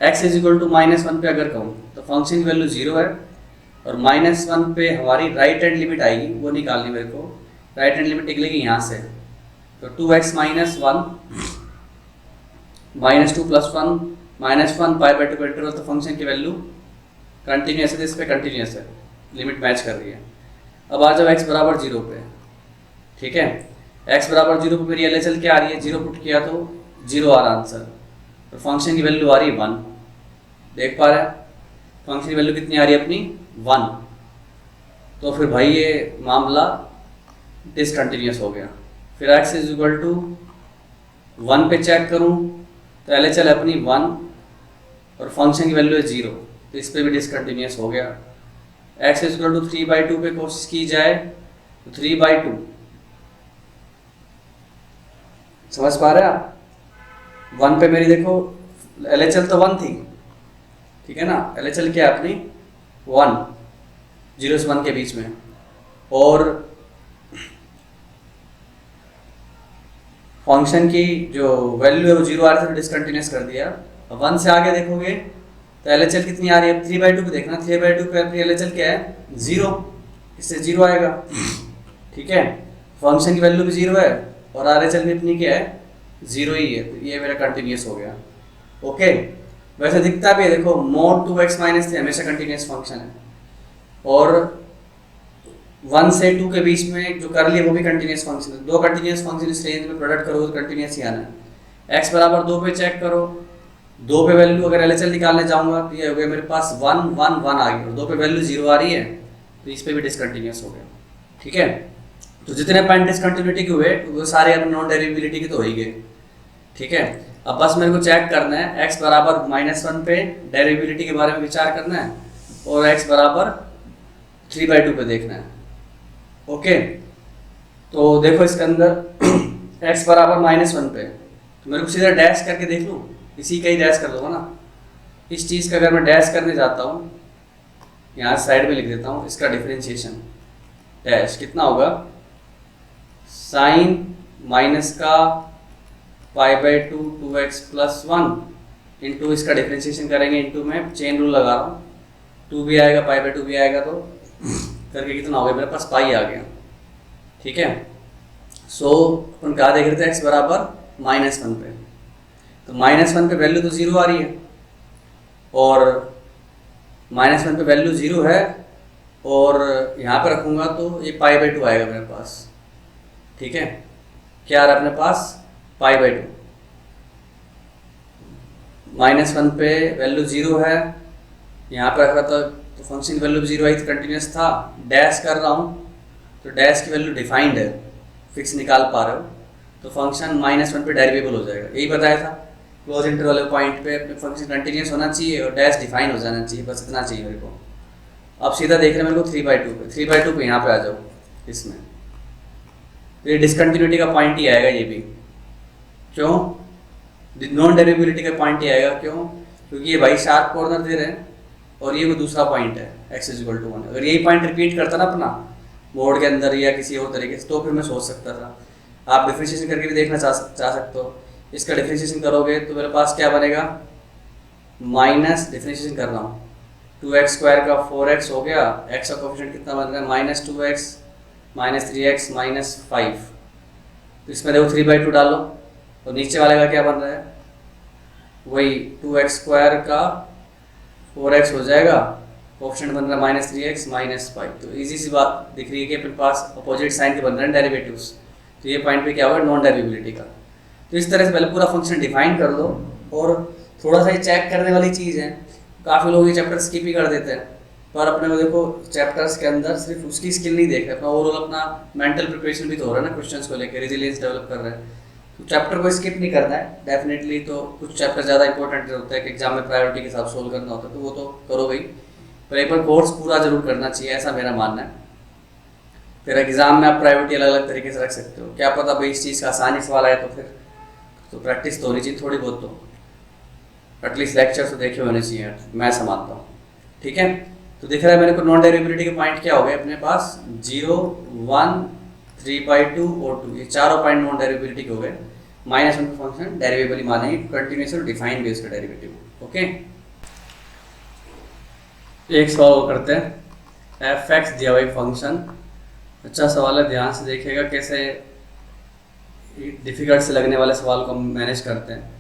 Speaker 1: x = -1 पे अगर कहूँ तो फंक्शन की वैल्यू 0 है, और -1 पे हमारी राइट हैंड लिमिट आएगी, वो निकालनी मेरे को, राइट हैंड लिमिट निकलेगी यहाँ से, तो 2x - 1 -2 + 1 -1 π/2 पे इंटरवल, तो फंक्शन की वैल्यू कंटिन्यूस है, इस पे कंटिन्यूस है, लिमिट मैच कर रही है। अब आ जाओ x = 0 पे, ठीक है। x = 0 पे मेरी LHL क्या आ रही है, 0 पुट किया तो 0 आ रहा आंसर, तो फंक्शन की वैल्यू आ रही है 1, देख पा रहे हैं, फंक्शन की वैल्यू कितनी आ रही है अपनी, 1। तो फिर भाई ये मामला डिसकंटिन्यूस हो गया। फिर x = 1 पे चेक करूं तो LHL अपनी 1, और फंक्शन की वैल्यू है 0, तो इस पे भी डिसकंटिन्यूस हो गया। x = 3/2 पे कोशिश की जाए तो 3/2, समझ पा रहे हैं आप, 1 पे मेरी देखो LHL तो 1 थी, ठीक है ना, LHL क्या है अपनी 1, 0 से 1 के बीच में, और फंक्शन की जो वैल्यू है वो 0 आ रही थी, तो डिसकंटिन्यूस कर दिया। अब 1 से आगे देखोगे तो LHL कितनी आ रही है, 3/2 पे देखना, 3/2 पे अपनी LHL क्या है, 0, इससे 0 आएगा। ठीक है, फंक्शन की वैल्यू भी 0 है और RHL भी अपनी क्या है, 0 ही है, तो ये मेरा कंटिन्यूस हो गया। ओके, वैसे दिखता भी है, देखो mod 2x माइनस 3 हमेशा कंटिन्यूस फंक्शन है, और 1 से 2 के बीच में जो कर लिया वो भी कंटिन्यूस फंक्शन है। दो कंटिन्यूस फंक्शन इस रेंज में प्रोडक्ट करो तो कंटिन्यूस ही आना है। x बराबर 2 पे चेक करो, 2 पे वैल्यू अगर LHL निकालने जाऊंगा तो ये हो गया मेरे पास 1 1 1 आ गया, और 2 पे वैल्यू 0 आ रही है तो इस पे भी डिसकंटिन्यूस हो गया। ठीक है, तो जितने पॉइंट डिसकंटिन्यूटी के हुए वो सारे अपने नॉन डेरिवेबिलिटी के तो हो ही गए। ठीक है, अब बस मेरे को चेक करना है x बराबर -1 पे डेरिवेबिलिटी के बारे में विचार करना है, और x बराबर 3/2 पे देखना है। ओके, तो देखो इसके अंदर x बराबर -1 पे, तो मेरे को सीधा डैश करके देख लूँ, इसी का ही डैश कर दूंगा ना। इस चीज़ का अगर मैं डैश करने जाता हूँ, यहाँ साइड में लिख देता हूँ, इसका डिफरेंशिएशन डैश कितना होगा, साइन माइनस का π/2 2x + 1 इंटू इसका डिफरेंशिएशन करेंगे, इंटू में चेन रूल लगा रहा हूँ, 2 भी आएगा π/2 भी आएगा, तो करके कितना हो गया मेरे पास, पाई आ गया। ठीक है, सो अपन कहा देख रहे थे x बराबर -1 पे, तो -1 पे वैल्यू तो 0 आ रही है, और -1 पे वैल्यू 0 है, और यहाँ पे रखूँगा तो ये π/2 आएगा मेरे पास। ठीक है, क्या आ रहा है अपने पास, π/2, -1 पे वैल्यू 0 है, यहाँ पे रख रहा था तो फंक्शन की वैल्यू 0 आई तो कंटिन्यूस था, डैश कर रहा हूँ तो डैश की वैल्यू डिफाइंड है, फिक्स निकाल पा रहे हो, तो फंक्शन -1 पे डेरिवेबल हो जाएगा। यही बताया था, क्लोज इंटरवल पॉइंट पे अपने फंक्शन कंटिन्यूस होना चाहिए और डैश डिफाइन हो जाना चाहिए, बस इतना चाहिए मेरे को। अब सीधा देख रहे हैं मेरे को 3/2 पे, 3/2 पे यहाँ पे आ जाओ इसमें, तो ये डिसकंटिन्यूटी का पॉइंट ही आएगा, ये भी क्यों, नॉन डेरिवेबिलिटी का पॉइंट ही आएगा, क्यों, क्योंकि ये भाई शार्प कॉर्नर दे रहे हैं और ये वो दूसरा पॉइंट है x = 1। अगर यही पॉइंट रिपीट करता ना अपना मोड के अंदर या किसी और तरीके से, तो फिर मैं सोच सकता था। आप डिफरेंशिएशन करके भी देखना चाह सकते हो। इसका डिफरेंशिएशन करोगे तो मेरे पास क्या बनेगा, माइनस डिफरेंशिएशन कर रहा हूँ, 2x² का 4x हो गया, x का कोफिशिएंट कितना बन रहा है, -2x -3x -5, तो इसमें देखो 3/2 डालो, और नीचे वाले का क्या बन रहा है, वही 2x² का 4x हो जाएगा, कोफिशिएंट बन रहा है -3x -5। तो इजी सी बात दिख रही है कि अपने पास अपोजिट साइन के बन रहे हैं डेरिवेटिव्स, तो ये पॉइंट पे क्या होगा, नॉन डेरिवेबिलिटी का। तो इस तरह से पहले पूरा फंक्शन डिफाइन कर दो, और थोड़ा सा ही चेक करने वाली चीज़ है, काफ़ी लोग ये चैप्टर स्किप ही कर देते हैं, पर अपने को देखो चैप्टर्स के अंदर सिर्फ उसकी स्किल नहीं देख रहे, अपना ओवरऑल अपना मेंटल प्रिपरेशन भी तो हो रहा है ना, क्वेश्चंस को लेकर रेजिलियंस डेवलप कर रहे हैं, तो चैप्टर को स्किप नहीं करना है डेफिनेटली। तो कुछ चैप्टर ज़्यादा इंपॉर्टेंट होता है कि एग्जाम में प्रायोरिटी के साथ सोल्व करना होता है, तो वो तो करो भाई, पर एक बार कोर्स पूरा जरूर करना चाहिए, ऐसा मेरा मानना है। फिर एग्जाम में आप प्रायोरिटी अलग अलग तरीके से रख सकते हो, क्या पता भाई इस चीज़ का आसानी सवाल आए, तो फिर तो प्रैक्टिस तो होनी चाहिए थोड़ी बहुत, तो एटलीस्ट लेक्चर तो देखे होने चाहिए, मैं समझता हूँ। ठीक है, तो दिख रहा है मेरे को नॉन डेरिवेबिलिटी के पॉइंट क्या हो गए अपने पास, 0 1 3/2 और 2, ये चारों पॉइंट नॉन डेरिवेबिलिटी के हो गए। -1 पे फंक्शन डेरिवेबल ही मानेंगे, कंटिन्यूस और डिफाइन बेस का डेरिवेटिव। ओके, एक सवाल और करते हैं, f(x) दिया हुआ एक फंक्शन, अच्छा सवाल है, ध्यान से देखिएगा कैसे डिफिकल्ट से लगने वाले सवाल को हम मैनेज करते हैं।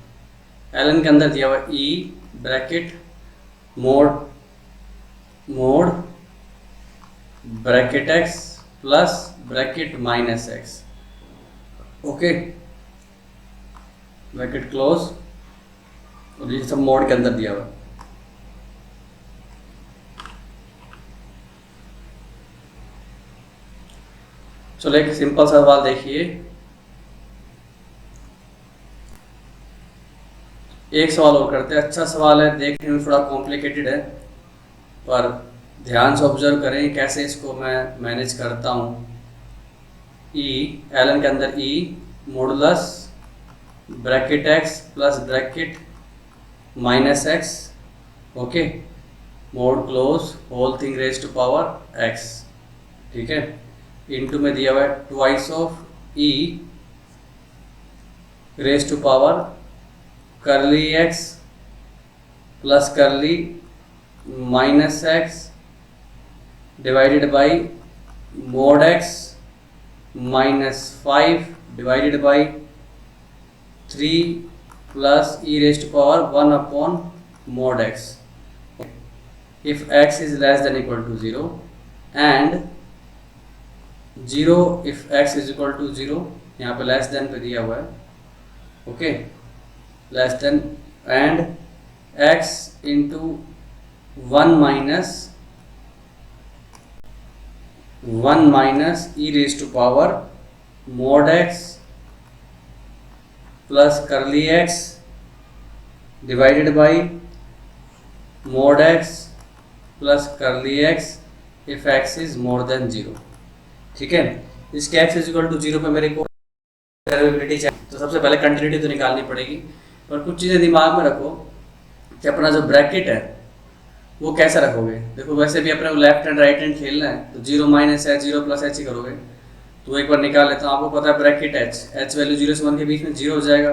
Speaker 1: ln के अंदर दिया हुआ e bracket mode bracket x plus bracket -x, okay, bracket close, और ये सब मोड के अंदर दिया हुआ है। चलो एक सिंपल सा सवाल देखिए, एक सवाल और करते हैं, अच्छा सवाल है, देखने में थोड़ा कॉम्प्लिकेटेड है, पर ध्यान से ऑब्जर्व करें कैसे इसको मैं मैनेज करता हूँ। ln के अंदर e modulus bracket x plus bracket -x, okay, mod close whole thing raise to power x, ठीक है, इनटू में दिया हुआ है twice of e raise to power curly x plus curly minus x divided by mod x minus 5 divided by 3 plus e raise to power 1 upon mod x if x is less than equal to 0 and 0 if x is equal to 0, यहाँ पे less than पे दिया हुआ है, okay, less than and x into 1 minus e raise to power mod x plus curly x divided by mod x plus curly x if x is more than 0। ठीक है, इसके x is equal to 0 पे मेरे को derivative चाहिए, तो सबसे पहले कंटिन्यूटी तो निकालनी पड़ेगी। और कुछ चीज़ें दिमाग में रखो कि अपना जो ब्रैकेट है वो कैसे रखोगे। देखो वैसे भी अपने को लेफ्ट एंड राइट हैंड खेलना है, तो 0 माइनस एच 0 प्लस एच ही करोगे। तो एक बार निकाल लेता हूँ, आपको पता है ब्रैकेट एच वैल्यू 0 से 1 के बीच में 0 हो जाएगा,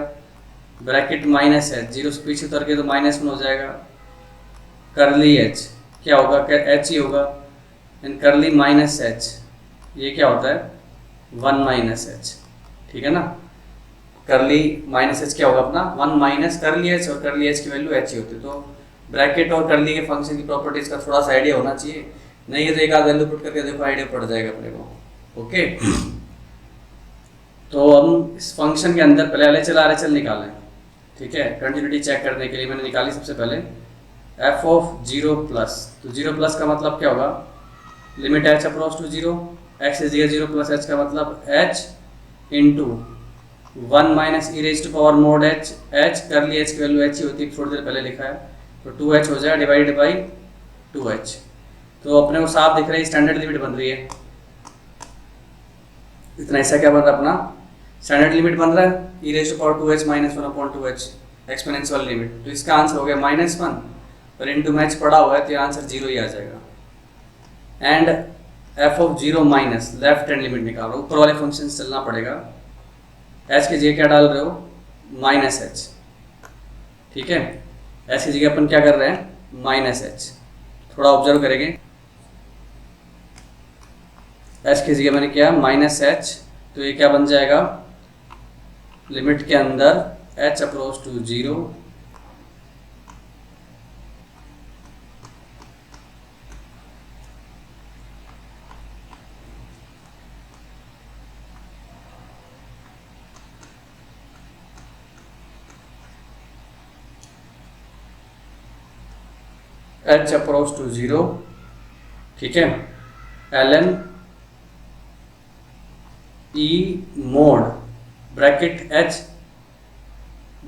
Speaker 1: ब्रैकेट माइनस एच 0 से पीछे उतर के तो -1 हो जाएगा, करली एच क्या होगा, एच ही होगा, एंड करली माइनस एच ये क्या होता है 1 माइनस एच। ठीक है ना, करली माइनस एच क्या होगा अपना 1 माइनस करली एच, और करली एच की वैल्यू एच ही होती है। तो ब्रैकेट और करली के फंक्शन की प्रॉपर्टीज का थोड़ा सा आइडिया होना चाहिए, नहीं है तो एक आध वैल्यू पुट करके देखो आइडिया पड़ जाएगा अपने को। ओके, तो हम इस फंक्शन के अंदर पहले LHL RHL निकालें। ठीक है, कंटिन्यूटी चेक करने के लिए मैंने निकाली सबसे पहले f ऑफ 0 प्लस, तो 0 प्लस का मतलब क्या होगा, limit h approach to 0, x is equal 0 plus h का मतलब h into 1 minus e raise to power mod h, h curly h की वैल्यू h ही होती है, थोड़ी देर पहले लिखा है, तो 2h हो जाएगा डिवाइडेड बाई 2h। तो अपने को साफ दिख रहा है स्टैंडर्ड लिमिट बन रही है, इतना ऐसा क्या बन रहा है अपना स्टैंडर्ड लिमिट बन रहा है, e raise to power 2h minus 1 upon 2h exponential limit. तो इसका आंसर हो गया -1, और इनटू मैच पड़ा हुआ है तो आंसर 0 ही आ जाएगा। And f of 0 minus left hand limit निकाल रहा हूँ, ऊपर वाले फंक्शन से चलना पड़ेगा, h की जगह क्या डाल रहे हो -h। ठीक है, h की जगह अपन क्या कर रहे हैं -h, थोड़ा ऑब्जर्व करेंगे, h की जगह मैंने किया -h, तो ये क्या बन जाएगा लिमिट के अंदर h approach to 0 h approach to 0। ठीक है, ln e mod bracket h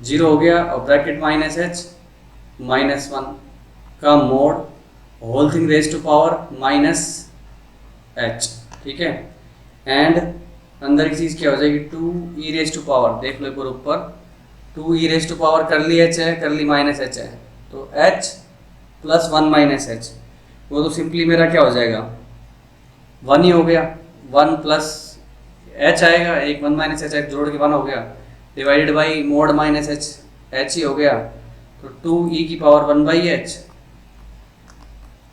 Speaker 1: 0 हो गया, और ब्रैकेट -h -1 का mod whole thing raise to power -h। ठीक है, एंड अंदर की चीज़ क्या हो जाएगी 2 ई रेज टू पावर, देख लो एक बार ऊपर 2 ई रेज टू पावर करली h है, करली -h है, तो h प्लस 1 माइनस एच, वो तो सिंपली मेरा क्या हो जाएगा 1 ही हो गया, 1 प्लस एच आएगा, एक 1 माइनस एच जोड़ के 1 हो गया, divided by mod minus h, h ही हो गया, तो 2e की power 1 by h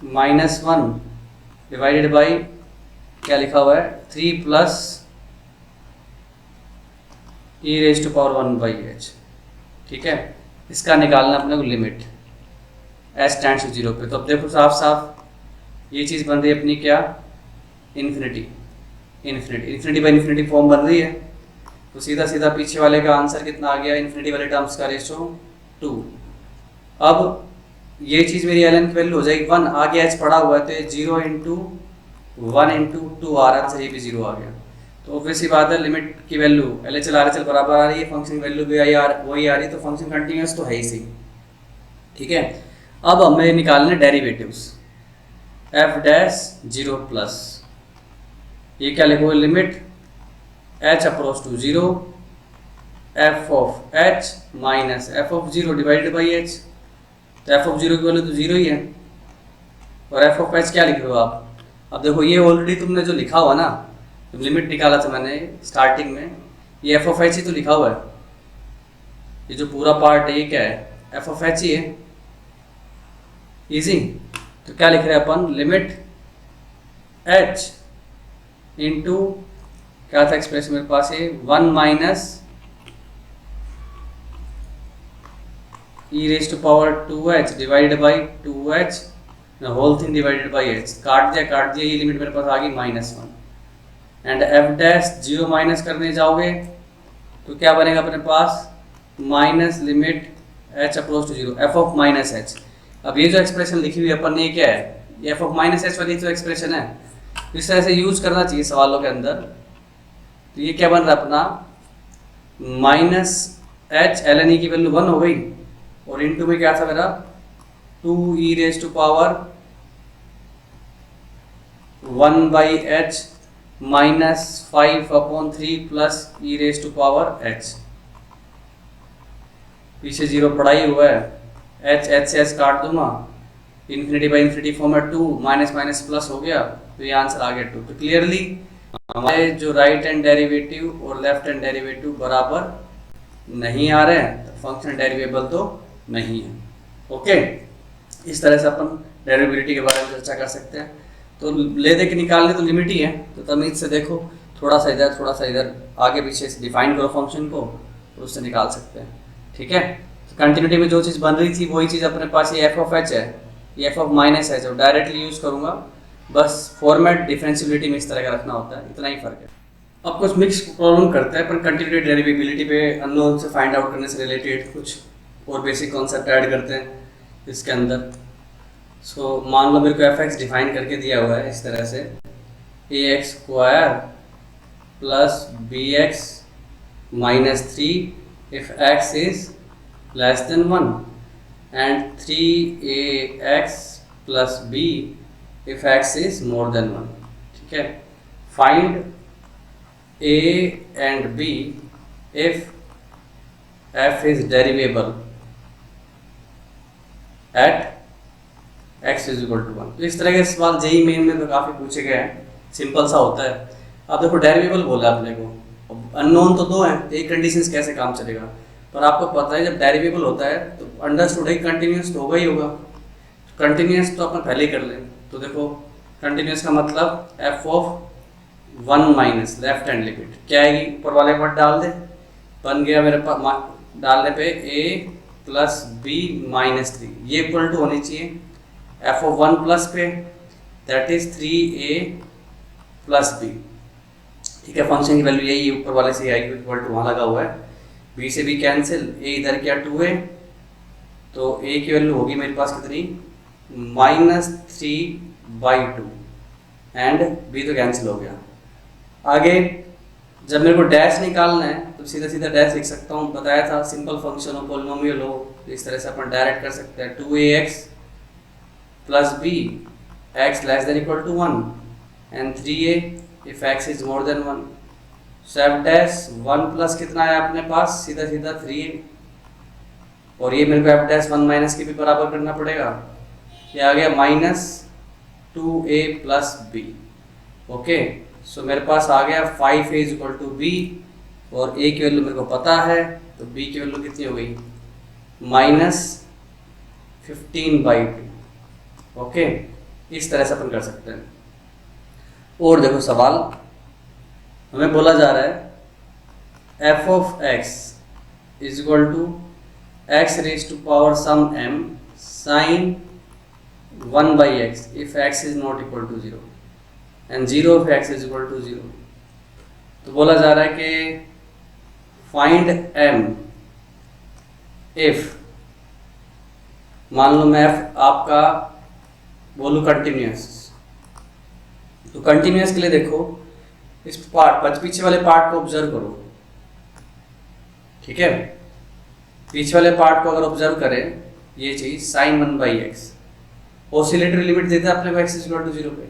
Speaker 1: -1 divided by क्या लिखा हुआ है 3 plus e raise to power 1 by h. ठीक है, इसका निकालना अपने को लिमिट एच टेंड्स टू 0 पे। तो अब देखो साफ साफ ये चीज़ बन रही है अपनी क्या इन्फिनिटी बाई इन्फिनिटी फॉर्म बन रही है, तो सीधा सीधा पीछे वाले का आंसर कितना आ गया इन्फिनिटी वाले टर्म्स का रेशो 2। अब ये चीज़ मेरी ln की वैल्यू हो जाएगी 1, आगे h पड़ा हुआ है तो ये 0 इंटू 1 इंटू 2 आ रहा है, आंसर ये भी 0 आ गया। तो ऑब्वियसली बात है लिमिट की वैल्यू LHL RHL बराबर आ रही है, फंक्शन की वैल्यू भी वही आ रही है, तो फंक्शन कंटिन्यूस तो है ही सही। ठीक है, अब हमें निकालने डेरिवेटिव्स f डैश 0 प्लस, ये क्या लिखोगे limit h approach to 0 f of h minus f of 0 divided by h, तो f ऑफ 0 की वैल्यू तो 0 ही है, और f ऑफ h क्या लिख रहे हो आप। अब देखो ये ऑलरेडी तुमने जो लिखा हुआ ना, जब लिमिट निकाला था मैंने स्टार्टिंग में, ये f ऑफ h ही तो लिखा हुआ है, ये जो पूरा पार्ट है ये क्या है f ऑफ h ही है, इजी। तो क्या लिख रहे हैं अपन, लिमिट h इंटू क्या था एक्सप्रेशन मेरे पास, ये 1 minus e raise to power 2h divided by 2h whole thing divided by h। काट दिया, ये लिमिट मेरे पास आ गई -1। एंड एफ डैश 0 माइनस करने जाओगे तो क्या बनेगा अपने पास, minus limit h approach to 0 f of minus h। अब ये जो एक्सप्रेशन लिखी हुई है अपन ने, क्या है, ये f ऑफ माइनस h वाली जो एक्सप्रेशन है, इस तरह से यूज करना चाहिए सवालों के अंदर। तो ये क्या बन रहा है अपना, माइनस h ln e की वैल्यू 1 हो गई, और इनटू में क्या था मेरा 2e raise to power 1 by h minus 5/3 plus e raise to power h। पीछे 0 पड़ा ही हुआ है, h से h काट दूंगा, इन्फिनिटी बाई इन्फिनिटी फॉर्म में 2 माइनस माइनस प्लस हो गया, तो ये आंसर आ गया 2। तो क्लियरली हमारे जो राइट हैंड डेरिवेटिव और लेफ्ट हैंड डेरिवेटिव बराबर नहीं आ रहे हैं, तो फंक्शन डेरिवेबल तो नहीं है। ओके, इस तरह से अपन डेरिवेबिलिटी के बारे में चर्चा कर सकते हैं। तो ले दे के निकालने तो लिमिट ही है, तो तमीज से देखो, थोड़ा सा इधर आगे पीछे से डिफाइन करो फंक्शन को, तो उससे निकाल सकते हैं। ठीक है, तो कंटिन्यूटी में जो चीज़ बन रही थी वही चीज़ अपने पास ये एफ ऑफ एच है, ये एफ ऑफ माइनस एच है, डायरेक्टली यूज़ करूँगा, बस फॉर्मेट डिफरेंशियबिलिटी में इस तरह का रखना होता है, इतना ही फर्क है। अब कुछ मिक्स प्रॉब्लम करते हैं, पर कंटिन्यूटी डेरिवेबिलिटी पे अननोन से फाइंड आउट करने से रिलेटेड कुछ और बेसिक कॉन्सेप्ट ऐड करते हैं इसके अंदर। सो मान लो मेरे को एफ एक्स डिफाइन करके दिया हुआ है इस तरह से, a x square plus b x minus 3 if x is less than 1 and 3ax plus b if x is more than 1। ठीक है, find a and b if f is derivable at x is equal to 1। तो इस तरह के सवाल JEE main में तो काफ़ी पूछे गए हैं, सिंपल सा होता है। अब देखो डेरिवेबल बोला अपने को, अननोन तो 2 हैं, तो एक कंडीशन कैसे काम चलेगा, पर आपको पता है जब डेरिवेबल होता है तो अंडरस्टूड है कंटिन्यूस तो होगा ही होगा। कंटिन्यूस तो अपन पहले ही कर लें, तो देखो कंटिन्यूस का मतलब F of 1 minus left hand limit क्या आएगी, ऊपर वाले वर्ड डाल दे, बन गया मेरे पास, डालने पे a प्लस बी माइनस 3, ये इक्वल टू होनी चाहिए एफ ऑफ 1 प्लस पे, that is 3a plus b. ठीक है, फंक्शन की वैल्यू यही ऊपर वाले से आएगी, इक्वल टू वहाँ लगा हुआ है, b से b कैंसिल, a इधर क्या 2a, तो a की वैल्यू होगी मेरे पास कितनी, -3/2 एंड b तो कैंसिल हो गया। आगे जब मेरे को डैश निकालना है तो सीधा सीधा डैश लिख सकता हूँ, बताया था सिंपल फंक्शन हो, पोलिनोमियल हो, तो इस तरह से अपन डायरेक्ट कर सकते हैं, 2ax plus b x less than equal to 1 and 3a if x is more than 1। So f dash 1 plus कितना है अपने पास, सीधा सीधा 3a, और ये मेरे को एफ डैश 1 माइनस के भी बराबर करना पड़ेगा, ये आ गया -2a प्लस b। ओके, सो मेरे पास आ गया 5a is equal to b, और a की वैल्यू मेरे को पता है, तो b की वैल्यू कितनी हो गई, -15/2। ओके, इस तरह से अपन कर सकते हैं। और देखो सवाल हमें बोला जा रहा है f of x is equal to x raise to power some m sine 1/x if x is not equal to 0 and 0 if x is equal to 0। तो बोला जा रहा है कि फाइंड m if, मान लो मैं आपका बोलूँ कंटिन्यूस, तो कंटिन्यूस के लिए देखो इस पार्ट पीछे वाले पार्ट को ऑब्जर्व करो। ठीक है, पीछे वाले पार्ट को अगर ऑब्जर्व करें, ये चीज sin 1/x, ऑसिलेटरी लिमिट देता है अपने को x is equal to 0 पे,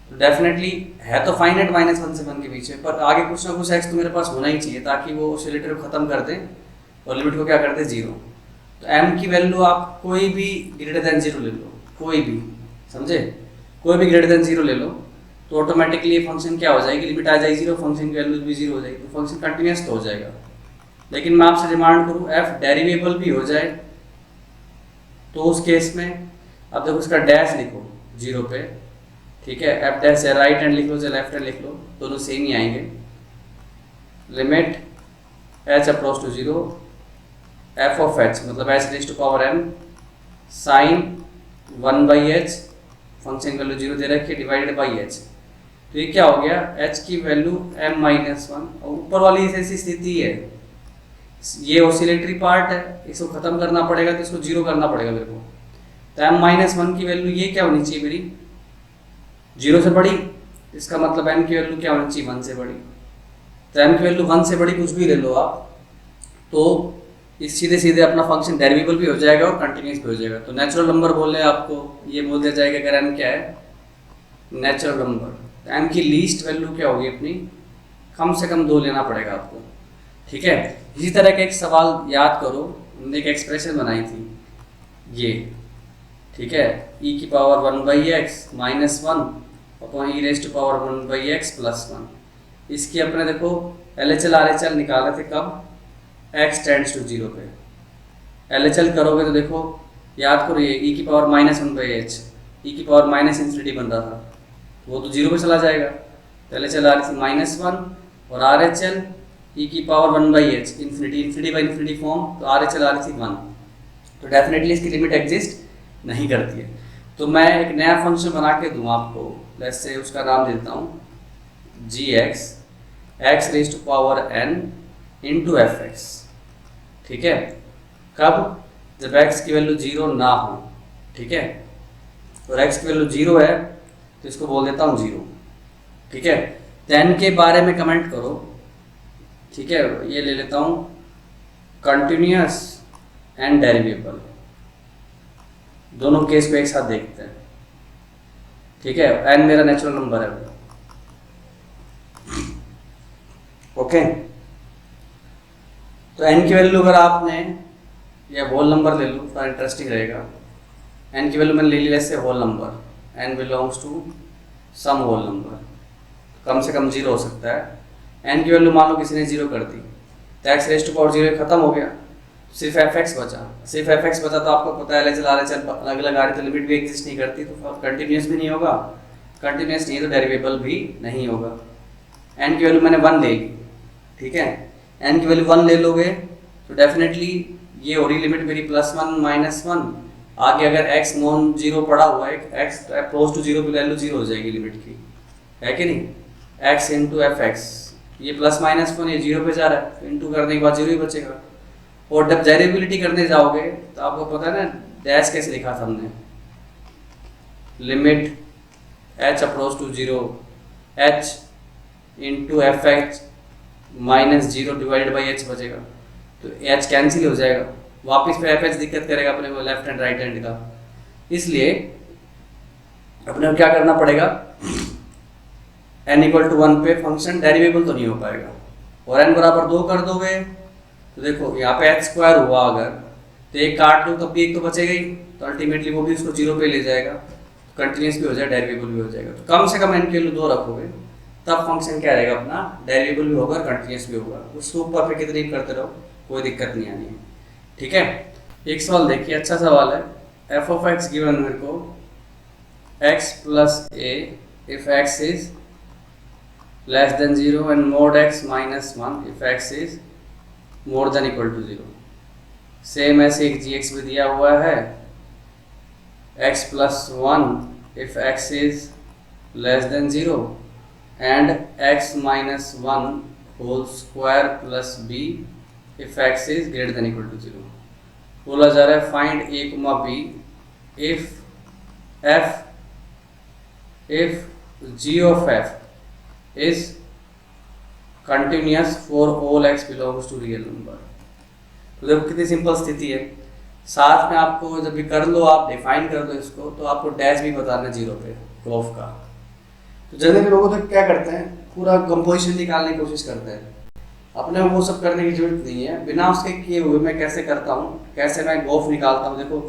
Speaker 1: तो डेफिनेटली है तो फाइनाइट -1 से 1 के पीछे, पर आगे कुछ ना कुछ x तो मेरे पास होना ही चाहिए ताकि वो ऑसिलेटर को खत्म कर दें और लिमिट को क्या कर दे 0। तो m की वैल्यू आप कोई भी ग्रेटर देन 0 ले लो, कोई भी, समझे, कोई भी ग्रेटर देन 0 ले लो, तो ऑटोमेटिकली ये फंक्शन क्या हो जाएगी, लिमिट आ जाएगी 0, फंक्शन की वैल्यू भी 0 हो जाएगी, तो फंक्शन कंटिन्यूस तो हो जाएगा। लेकिन मैं आपसे डिमांड करूँ f डेरिवेबल भी हो जाए, तो उस केस में अब देखो इसका डैश लिखो 0 पे, ठीक है। एफ डैश है राइट हैंड लिख लो चाहे लेफ्ट हैंड लिख लो, दोनों सेम ही आएंगे। Limit h approach to 0 f of h मतलब h raise to power m sine 1/h, function value 0 दे रखी है, डिवाइडेड बाई एच। तो ये क्या हो गया, h की वैल्यू m-1, और ऊपर वाली ऐसी स्थिति है, ये ऑसिलेटरी पार्ट है, इसको खत्म करना पड़ेगा तो इसको 0 करना पड़ेगा मेरे को। तो m-1 की वैल्यू ये क्या होनी चाहिए मेरी, 0 से बड़ी, इसका मतलब m की वैल्यू क्या होनी चाहिए, 1 से बड़ी। तो m की वैल्यू 1 से बड़ी कुछ भी ले लो आप, तो इस सीधे सीधे अपना फंक्शन डेरिवेबल भी हो जाएगा और कंटिन्यूस भी हो जाएगा। तो नेचुरल नंबर बोल रहे हैं आपको, ये बोल दिया जाएगा अगर m क्या है, नेचुरल नंबर। तो m की लीस्ट वैल्यू क्या होगी अपनी, कम से कम 2 लेना पड़ेगा आपको, ठीक है। इसी तरह का एक सवाल याद करो, हमने एक एक्सप्रेशन बनाई थी ये, ठीक है, e की power 1/x minus 1 upon e raise to power 1/x plus 1। इसकी अपने देखो LHL RHL निकाले थे कब, x टेंड्स टू 0 पे। LHL करोगे तो देखो याद करो ये e की पावर माइनस 1/h, e की पावर माइनस इन्फिनिटी बन रहा था, वो तो 0 पे चला जाएगा। तो LHL आ रही थी -1 और RHL e की power 1/h, infinity by infinity form, तो RHL आ रही थी 1। तो डेफिनेटली इसकी लिमिट एग्जिस्ट नहीं करती है। तो मैं एक नया फंक्शन बना के दूँ आपको, जैसे उसका नाम देता हूँ gx x raise to power n into f x, ठीक है। कब, जब x की वैल्यू 0 ना हो, ठीक है, और x की वैल्यू 0 है तो इसको बोल देता हूँ 0, ठीक है। तो n के बारे में कमेंट करो, ठीक है, ये ले लेता हूँ कंटिन्यूअस एंड डेरिवेबल, दोनों केस को एक साथ देखते हैं, ठीक है। n मेरा नेचुरल नंबर है, ओके। तो n की वैल्यू अगर आपने या होल नंबर ले लो थोड़ा इंटरेस्टिंग रहेगा। n की वैल्यू मैंने ले ली वैसे whole number, n belongs to some whole number, कम से कम 0 हो सकता है। n की वैल्यू मान लो किसी ने 0 कर दी, तो x रेज टू पावर 0 खत्म हो गया, सिर्फ fx बचा। सिर्फ fx बचा तो आपको पता है LHL RHL अलग अलग आ रही, तो लिमिट भी एग्जिस्ट नहीं करती, तो कंटिन्यूस भी नहीं होगा, कंटिन्यूस नहीं है तो डेरिवेबल भी नहीं होगा। n की वैल्यू मैंने 1 ले ली, ठीक है, n की वैल्यू 1 ले लोगे तो डेफिनेटली ये हो रही लिमिट मेरी +1 -1, आगे अगर x नॉन 0 पड़ा हुआ है, x अप्रोच टू 0 की वैल्यू 0 हो जाएगी लिमिट की, है कि नहीं, x इंटू एफ एक्स, ये +-1 ये 0 पे जा रहा है, तो इंटू करने के बाद 0 ही बचेगा। और जब डेरिवेबिलिटी करने जाओगे तो आपको पता है ना डैश कैसे लिखा था हमने, limit h approach to 0 h into f x -0 divided by h बचेगा, तो h कैंसिल हो जाएगा, वापस पे एफ एच दिक्कत करेगा अपने को लेफ्ट हैंड राइट हैंड का। इसलिए अपने को क्या करना पड़ेगा, n इक्वल टू 1 पे फंक्शन डेरिवेबल तो नहीं हो पाएगा, और n बराबर 2 कर दोगे तो देखो यहाँ पे h² हुआ अगर, तो एक काट लो तब भी एक तो बचेगा ही, तो अल्टीमेटली वो भी उसको 0 पे ले जाएगा, कंटिन्यूस भी हो जाएगा डेरिवेबल भी हो जाएगा। तो कम से कम n के लिए 2 रखोगे तब फंक्शन क्या रहेगा अपना, डेरिवेबल भी होगा कंटिन्यूस भी होगा, उसको ऊपर पे कितनी करते रहो कोई दिक्कत नहीं आनी है, ठीक है। एक सवाल देखिए, अच्छा सवाल है, f ऑफ x गिवन मेरे को x plus a if x is less than 0 and mod x minus 1 if x is more than equal to 0। Same ऐसे एक gx भी दिया हुआ है, x plus 1 if x is less than 0 and x minus 1 whole square plus b if x is greater than equal to 0। बोला जा रहा है find a, b if g of f is continuous for all x belongs to real number। तो देखो कितनी simple स्थिति है, साथ में आपको जब भी कर लो आप डिफाइन कर दो इसको, तो आपको डैश भी बताना 0 पे ग्राफ का। तो जनरली लोग तो क्या करते हैं, पूरा कंपोजिशन निकालने की कोशिश करते हैं, अपने वो सब करने की जरूरत नहीं है, बिना उसके किए हुए मैं कैसे करता हूँ, कैसे मैं गोफ निकालता हूँ। देखो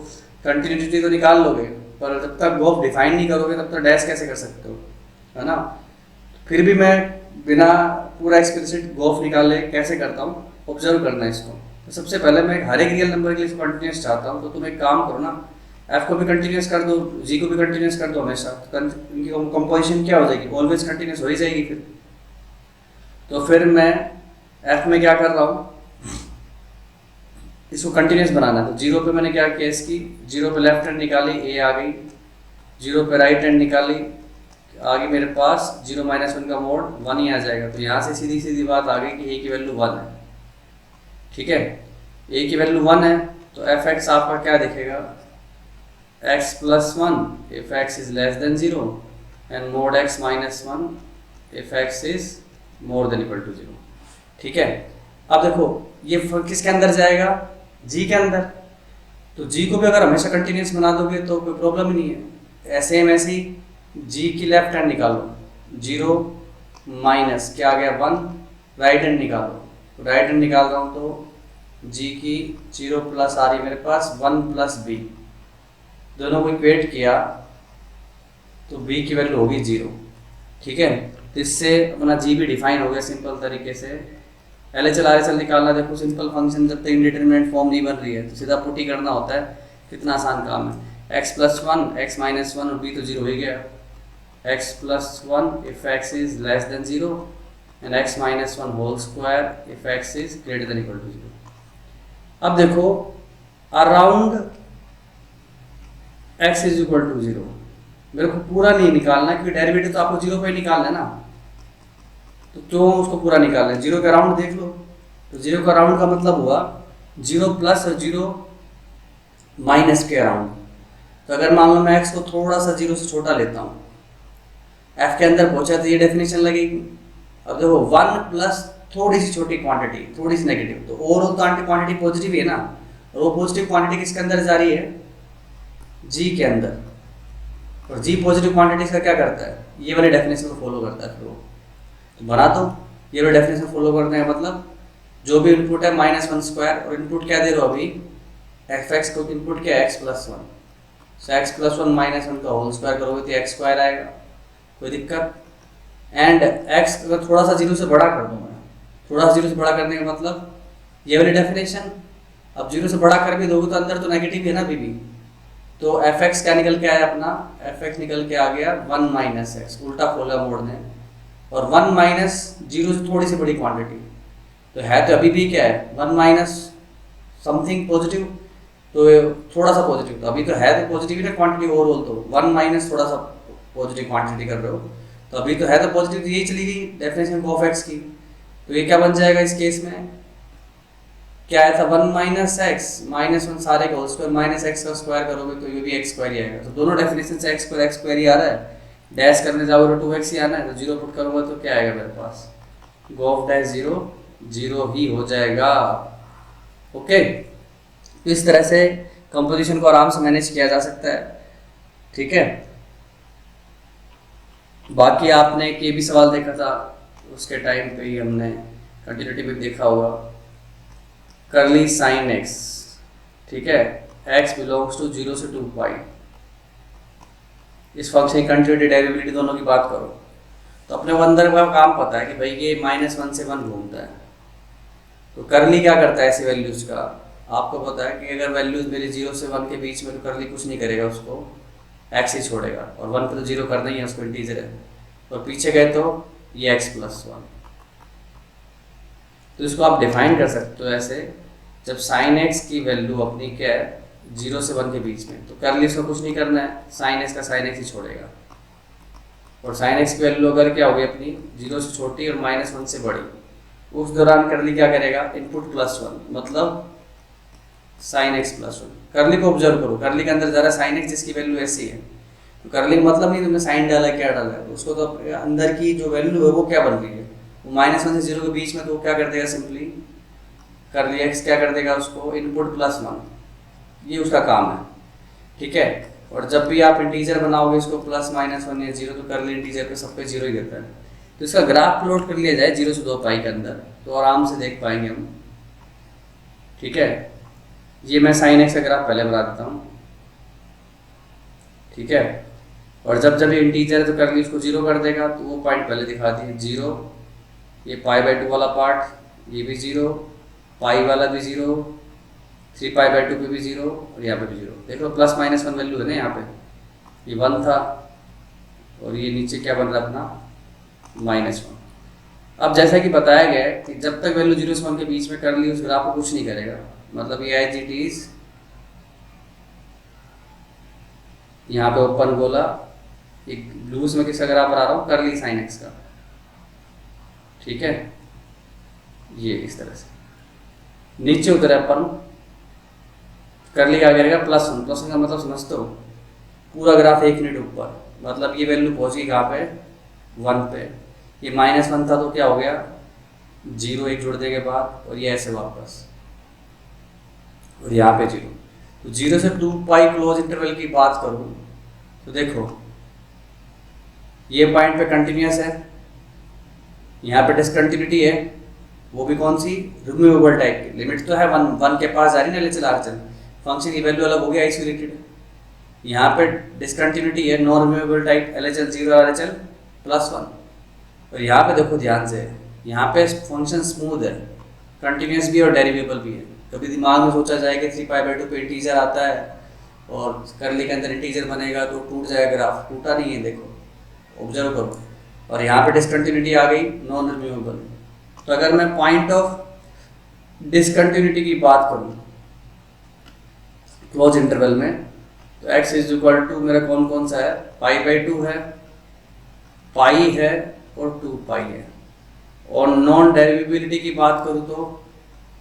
Speaker 1: कंटिन्यूटी तो निकाल लोगे, पर जब तक गोफ डिफाइन नहीं करोगे तब तक डैश कैसे कर सकते हो, है ना। फिर भी मैं बिना पूरा एक्सप्लिसिट गोफ निकाले कैसे करता हूँ, ऑब्जर्व करना है इसको। तो सबसे पहले मैं हर एक रियल नंबर के लिए कंटिन्यूस चाहता हूँ, तो तुम एक काम करो ना, एफ को भी कंटिन्यूस कर दो, जी को भी कंटिन्यूस कर दो हमेशा, तो इनकी कंपोजिशन क्या हो जाएगी, ऑलवेज कंटिन्यूस हो ही जाएगी फिर। तो फिर मैं एफ में क्या कर रहा हूँ, इसको कंटिन्यूस बनाना। तो जीरो पे मैंने क्या किया, इसकी जीरो पे लेफ्ट हैंड निकाली, ए आ गई, जीरो पे राइट हैंड निकाली, आगे मेरे पास जीरो माइनस वन का मोड वन ही आ जाएगा। तो यहाँ से सीधी सीधी बात आ गई कि ए की वैल्यू वन है। ठीक है, ए की वैल्यू वन है तो एफ एक्स आपका क्या दिखेगा, x plus one if x is less than zero and mod x minus one if x is more than equal to zero. ठीक है, अब देखो ये किसके अंदर जाएगा, जी के अंदर। तो जी को भी अगर हमेशा कंटिन्यूस बना दोगे तो कोई प्रॉब्लम ही नहीं है। ऐसे हम ऐसी जी की लेफ्ट हैंड निकालो, जीरो माइनस क्या आ गया वन, राइट हैंड निकालो, राइट हैंड निकाल रहा हूँ तो जी की जीरो प्लस आ रही मेरे पास वन प्लस बी, दोनों को इक्वेट किया तो बी की वैल्यू होगी जीरो। ठीक है, तो इससे अपना जी भी डिफाइन हो गया सिंपल तरीके से। LHL RHL निकालना, देखो सिंपल फंक्शन जब तक इंडिटरमिनेट फॉर्म नहीं बन रही है तो सीधा पुट ही करना होता है, कितना आसान काम है। X plus one x minus one और बी तो जीरो हो गया, x plus one if x is less than zero and x minus one whole square if x is greater than equal to zero. अब देखो around x is equal to zero मेरे को पूरा नहीं निकालना क्योंकि डेरिवेटिव तो आपको जीरो पे ही निकालना है ना, तो क्यों उसको पूरा निकालना है, जीरो का राउंड देख लो। तो जीरो का राउंड का मतलब हुआ जीरो प्लस और जीरो माइनस के अराउंड। तो अगर मान लो मैं एक्स को थोड़ा सा जीरो से छोटा लेता हूँ, एफ के अंदर पहुंचा तो ये डेफिनेशन लगेगी। अब देखो वन प्लस थोड़ी सी छोटी क्वांटिटी, थोड़ी सी नेगेटिव, तो ओवरऑल तो क्वांटिटी पॉजिटिव है ना, और वो पॉजिटिव क्वांटिटी किसके अंदर जा रही है, जी के अंदर। और जी पॉजिटिव क्वांटिटी का क्या करता है, ये वाली डेफिनेशन को फॉलो करता है। फिर वो तो बना दो, ये वाली डेफिनेशन फॉलो करने का मतलब जो भी इनपुट है माइनस वन स्क्वायर, और इनपुट क्या दे रहे हो अभी, एफ एक्स को इनपुट क्या है x plus one, so x plus one minus one का होल स्क्वायर करोगे तो एक्स स्क्वायर आएगा, कोई दिक्कत। एंड एक्स अगर थोड़ा सा जीरो से बड़ा कर दूँ मैं, थोड़ा सा जीरो से बड़ा करने का मतलब ये वाली डेफिनेशन, अब जीरो से बड़ा कर भी दोगे तो अंदर तो नेगेटिव है ना अभी भी, तो एफ एक्स क्या निकल के आया अपना, एफ एक्स निकल के आ गया वन माइनस एक्स, उल्टा खोला मोड़ ने, और वन माइनस जीरो से थोड़ी सी बड़ी क्वांटिटी, तो है तो अभी भी क्या है वन माइनस समथिंग पॉजिटिव, तो थोड़ा सा पॉजिटिव, तो अभी तो है तो पॉजिटिव ना क्वांटिटी ओवरऑल, तो वन माइनस थोड़ा सा पॉजिटिव क्वांटिटी कर रहे हो, तो अभी तो है तो पॉजिटिव, तो यही चली गई डेफिनेशन ऑफ एक्स की। तो ये क्या बन जाएगा इस केस में, क्या आया था one minus x minus one सारे का होल स्क्वायर माइनस एक्स का स्क्वायर करोगे तो ये भी एक्स स्क्वायर ही आएगा। तो दोनों डेफिनेशन से एक्स स्क्वायर ही आ रहा है, डैश करने जाओगे तो 2x ही आना है, तो जीरो पुट करूँगा तो क्या आएगा मेरे पास, गो ऑफ डैश जीरो, जीरो ही हो जाएगा। ओके, तो इस तरह से कंपोजिशन को आराम से मैनेज किया जा सकता है। ठीक है, बाकी आपने एक ये भी सवाल देखा था उसके टाइम पे ही, हमने कंटिन्यूटी भी देखा होगा, करली साइन एक्स, ठीक है, एक्स बिलोंग्स टू जीरो से टू पाई, इस फंक्शन की कंटिन्यूटी डेरिवेटिव दोनों की बात करो तो अपने को अंदर का काम पता है कि भाई ये माइनस वन से वन घूमता है, तो करली क्या करता है ऐसी वैल्यूज का, आपको पता है कि अगर वैल्यूज मेरी जीरो से वन के बीच में, तो करली कुछ नहीं करेगा, उसको एक्स ही छोड़ेगा, और वन पे तो जीरो करना ही है, उसको इंटीजर है, और पीछे गए तो ये एक्स प्लस वन। तो इसको आप डिफाइन कर सकते हो ऐसे, जब साइन एक्स की वैल्यू अपनी क्या है जीरो से वन के बीच में, तो करली इसको कुछ नहीं करना है, साइन एक्स का साइन एक्स ही छोड़ेगा, और साइन एक्स की वैल्यू अगर क्या होगी अपनी जीरो से छोटी और माइनस वन से बड़ी, उस दौरान करली क्या करेगा, इनपुट प्लस वन, मतलब साइन एक्स प्लस वन। करली को ऑब्जर्व करो, करली के अंदर जरा साइन एक्स जिसकी वैल्यू ऐसी है, तो करली का मतलब नहीं तुमने साइन डाला क्या डाला है, उसको तो अंदर की जो वैल्यू है वो क्या बन रही है, वो माइनस वन से जीरो के बीच में, तो वो क्या कर देगा, सिंपली करली एक्स क्या कर देगा, उसको इनपुट प्लस वन, ये उसका काम है। ठीक है, और जब भी आप इंटीजर बनाओगे इसको प्लस माइनस वन या जीरो, तो करली इंटीजर पे सब पे जीरो ही देता है, तो इसका ग्राफ प्लॉट कर लिया जाए जीरो से दो पाई के अंदर, तो आराम से देख पाएंगे हम। ठीक है, ये मैं साइन एक्स का ग्राफ पहले बना देता हूँ। ठीक है, और जब जब ये इंटीजर है तो करली इसको जीरो कर देगा, तो वो पॉइंट पहले दिखा दिए जीरो, ये पाई बाई टू वाला पार्ट ये भी जीरो, पाई वाला भी जीरो, 3 पाई बाई 2 पे भी 0 और यहाँ पे भी 0। देख लो प्लस माइनस 1 वैल्यू है ना, यहाँ पे ये 1 था और ये नीचे क्या बन रहा है अपना -1। अब जैसा कि बताया गया है कि जब तक वैल्यू 0 से 1 के बीच में कर ली उस ग्राफ को कुछ नहीं करेगा, मतलब ये एज इट इज यहाँ पे ओपन गोला, एक ब्लूज में किसका ग्राफ बना रहा हूँ, कर ली साइन एक्स का, ठीक है। ये इस तरह से नीचे उतरे अपन, कर ली क्या करेगा +1, +1 का मतलब समझते हो, पूरा ग्राफ 1 यूनिट ऊपर, मतलब ये वैल्यू पहुंची कहाँ पे 1 पे, ये -1 था तो क्या हो गया 0 1 जुड़ने के बाद, और ये ऐसे वापस, और यहाँ पे 0। तो 0 से 2 पाई क्लोज इंटरवल की बात करूँ तो देखो ये पॉइंट पे कंटिन्यूस है, यहाँ पे डिसकंटिन्यूटी है, वो भी कौन सी रिमूवेबल टाइप की, लिमिट तो है 1 के पास जा रही ना LHL RHL, फंक्शन की वैल्यू अलग हो गया आइसोलेटेड। यहाँ पे डिसकंटिन्यूटी है non removable type LHL 0 RHL +1, और यहाँ पे देखो ध्यान से, यहाँ पे फंक्शन स्मूथ है, कंटिन्यूस भी और डेरिवेबल भी है। कभी दिमाग में सोचा जाए कि 3 पाई बाई 2 पे इंटीजर आता है और करली के अंदर इंटीजर बनेगा तो टूट जाएगा ग्राफ, टूटा नहीं है, देखो ऑब्जर्व करो। और यहाँ पे डिसकंटिन्यूटी आ गई नॉन रिमूवेबल। तो अगर मैं पॉइंट ऑफ डिसकंटिन्यूटी की बात करूँ क्लोज इंटरवल में, तो x = मेरा कौन कौन सा है, π/2 है, पाई है और 2 पाई है। और नॉन डेरिवेबिलिटी की बात करूँ तो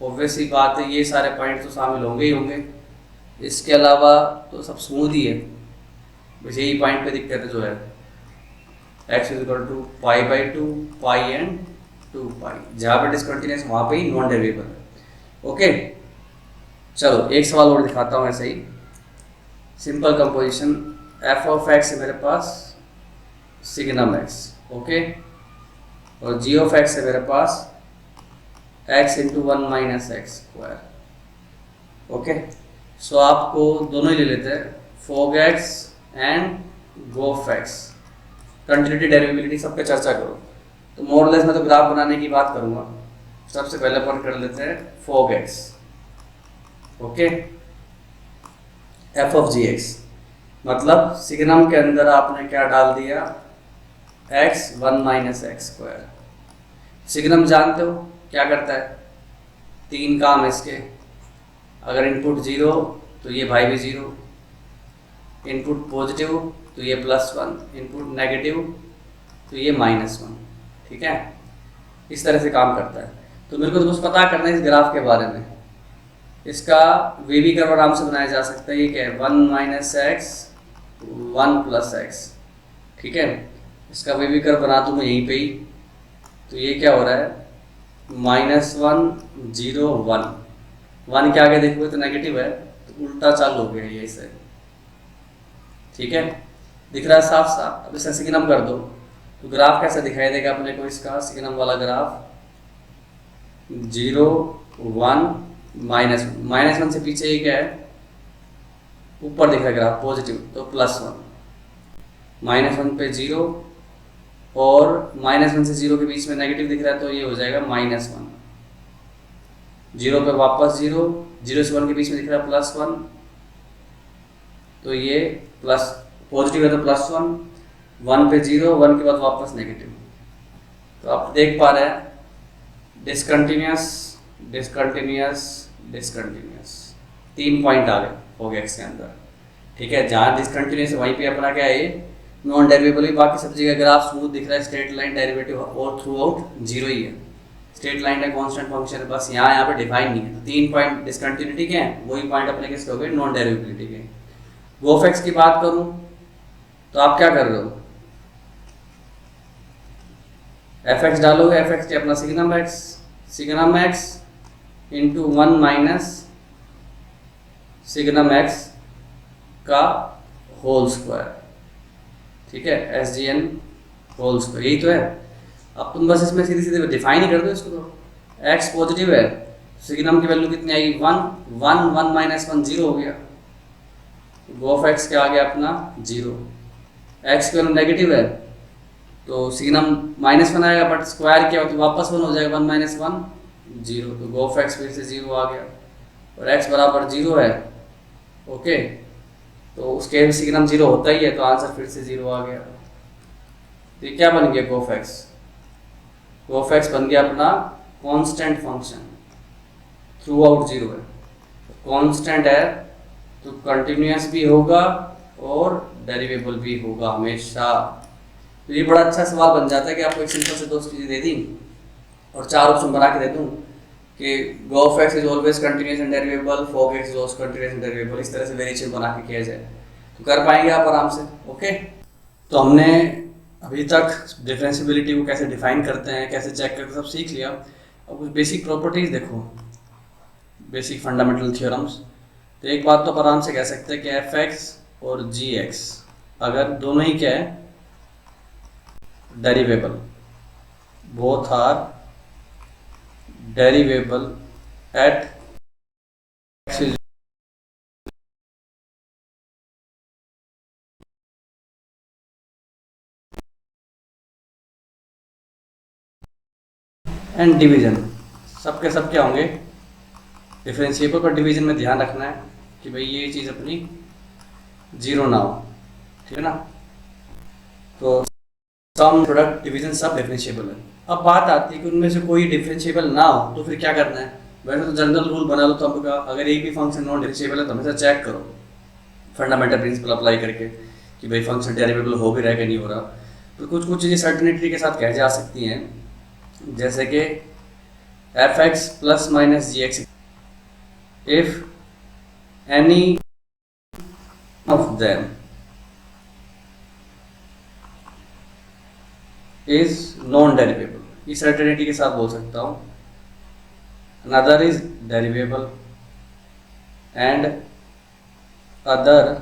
Speaker 1: ऑब्वियस सी बात है ये सारे पॉइंट तो शामिल होंगे ही होंगे, इसके अलावा तो सब स्मूथ ही है, बस यही पॉइंट पे दिक्कत है जो है x = π/2 पाई एंड 2 पाई, जहाँ पे डिसकंटिन्यूस वहाँ पे ही नॉन डेरिवेबल है। ओके चलो एक सवाल और दिखाता हूँ ऐसे ही, simple composition, f of x है मेरे पास सिग्नम x, ओके, और g ऑफ x है मेरे पास x × 1 - x²। ओके सो आपको दोनों ही ले लेते हैं, fog x and gof x, continuity derivability सब पे चर्चा करो। तो मोरलेस मैं तो ग्राफ बनाने की बात करूंगा। सबसे पहले अपन कर लेते हैं fog x, okay, f of gx, मतलब सिग्नम के अंदर आपने क्या डाल दिया x 1 - x²। सिग्नम जानते हो क्या करता है, 3 काम है इसके, अगर इनपुट 0 तो ये भाई भी 0, इनपुट पॉजिटिव तो ये +1, इनपुट नेगेटिव तो ये -1, ठीक है, इस तरह से काम करता है। तो मेरे को तो कुछ पता करना है इस ग्राफ के बारे में, इसका वेवी कर्व आराम से बनाया जा सकता है। ये क्या है 1 - x 1 + x, ठीक है, इसका वेवी कर्व बना दूँ मैं यहीं पे ही। तो ये क्या हो रहा है -1 0 1, 1 के आगे देखोगे तो नेगेटिव है, तो उल्टा चालू हो गया ये इसे, ठीक है, दिख रहा है साफ साफ। अब इसे सिग्नम कर दो तो ग्राफ कैसा दिखाई देगा अपने को, इसका सिग्नम वाला ग्राफ 0 1 -1 से पीछे ये क्या है ऊपर दिख रहा है ग्राफ पॉजिटिव, तो +1, -1 पे 0 और -1 से 0 के बीच में नेगेटिव दिख रहा है तो ये हो जाएगा -1, 0 पे वापस 0, 0 से 1 के बीच में दिख रहा है +1 तो ये प्लस पॉजिटिव है तो +1, 1 पे 0, 1 के बाद वापस नेगेटिव। तो आप देख पा रहे हैं डिसकंटिन्यूस डिसकंटिन्यूस डिसकंटिन्यूस, 3 पॉइंट आ गए हो गया इसके अंदर, ठीक है। जहाँ डिसकंटिन्यूस है वहीं पे अपना क्या है नॉन डेरिवेबल ही, बाकी सब जगह ग्राफ स्मूथ दिख रहा है, स्ट्रेट लाइन डेरिवेटिव और थ्रू आउट 0 ही है, स्ट्रेट लाइन है कांस्टेंट फंक्शन है, बस यहाँ पे डिफाइन नहीं है। तो 3 पॉइंट डिसकंटिन्यूटी के हैं, वही पॉइंट अपने किसके हो गए नॉन डेरिवेबिलिटी के। गोफ एक्स की बात करूं तो आप क्या कर रहे हो, एफ एक्स डालोगे, एफ एक्स अपना signum x into 1 - signum x का होल स्क्वायर, ठीक है, SGN होल स्क्वायर, यही तो है। अब तुम बस इसमें सीधे सीधे डिफाइन ही कर दो इसको। तो x पॉजिटिव है, सिग्नम की वैल्यू कितनी आई 1 1 1 -1 0 हो गया, गोफ एक्स के आगे अपना 0, x की वैल्यू नेगेटिव है तो सिग्नम -1 आएगा, बट स्क्वायर क्या होता है वापस 1 हो जाएगा, 1 - 1 0, तो गोफ एक्स फिर से 0 आ गया। और x बराबर 0 है, ओके, तो उस केस में सिग्नम 0 होता ही है, तो आंसर फिर से 0 आ गया। तो ये क्या बन गया गोफ एक्स? गोफ एक्स बन गया अपना कांस्टेंट फंक्शन, थ्रू आउट 0 है, कांस्टेंट है तो कंटिन्यूअस भी होगा और डेरिवेबल भी होगा हमेशा। तो ये बड़ा अच्छा सवाल बन जाता है कि आपको एक सिंपल से दो चीज़ें दे दी और चार ऑप्शन बना के दे दूँ कि gof x is always continuous and derivable, fog x is also continuous and derivable, इस तरह से वेरिएशन बना के किया जाए तो कर पाएंगे आप आराम से। ओके, तो हमने अभी तक डिफरेंशियबिलिटी को कैसे डिफाइन करते हैं, कैसे चेक करते हैं, सब सीख लिया। अब कुछ बेसिक प्रॉपर्टीज देखो, बेसिक फंडामेंटल थ्योरम्स। तो एक बात तो आराम से कह सकते हैं कि एफ एक्स और जी एक्स अगर दोनों ही क्या है derivable, both are derivable at and division, सबके सब क्या होंगे डिफरेंशिएबल, पर डिवीजन में ध्यान रखना है कि भाई ये चीज़ अपनी 0 ना हो, ठीक है ना। तो सम प्रोडक्ट डिवीजन सब डिफरेंशिएबल है। अब बात आती है कि उनमें से कोई डिफरेंशिएबल ना हो तो फिर क्या करना है। वैसे तो जनरल रूल बना लो तो आपका अगर एक भी फंक्शन नॉन डिफरेंशिएबल है तो हमेशा चेक करो फंडामेंटल प्रिंसिपल अप्लाई करके कि भाई फंक्शन डेरिवेबल हो भी रहा है कि नहीं हो रहा। तो कुछ कुछ चीज़ें सर्टिनिटी के साथ कह जा सकती हैं, जैसे कि f x plus minus g x if any of them is non derivable, ये सर्टेनिटी के साथ बोल सकता हूँ। Another is derivable and other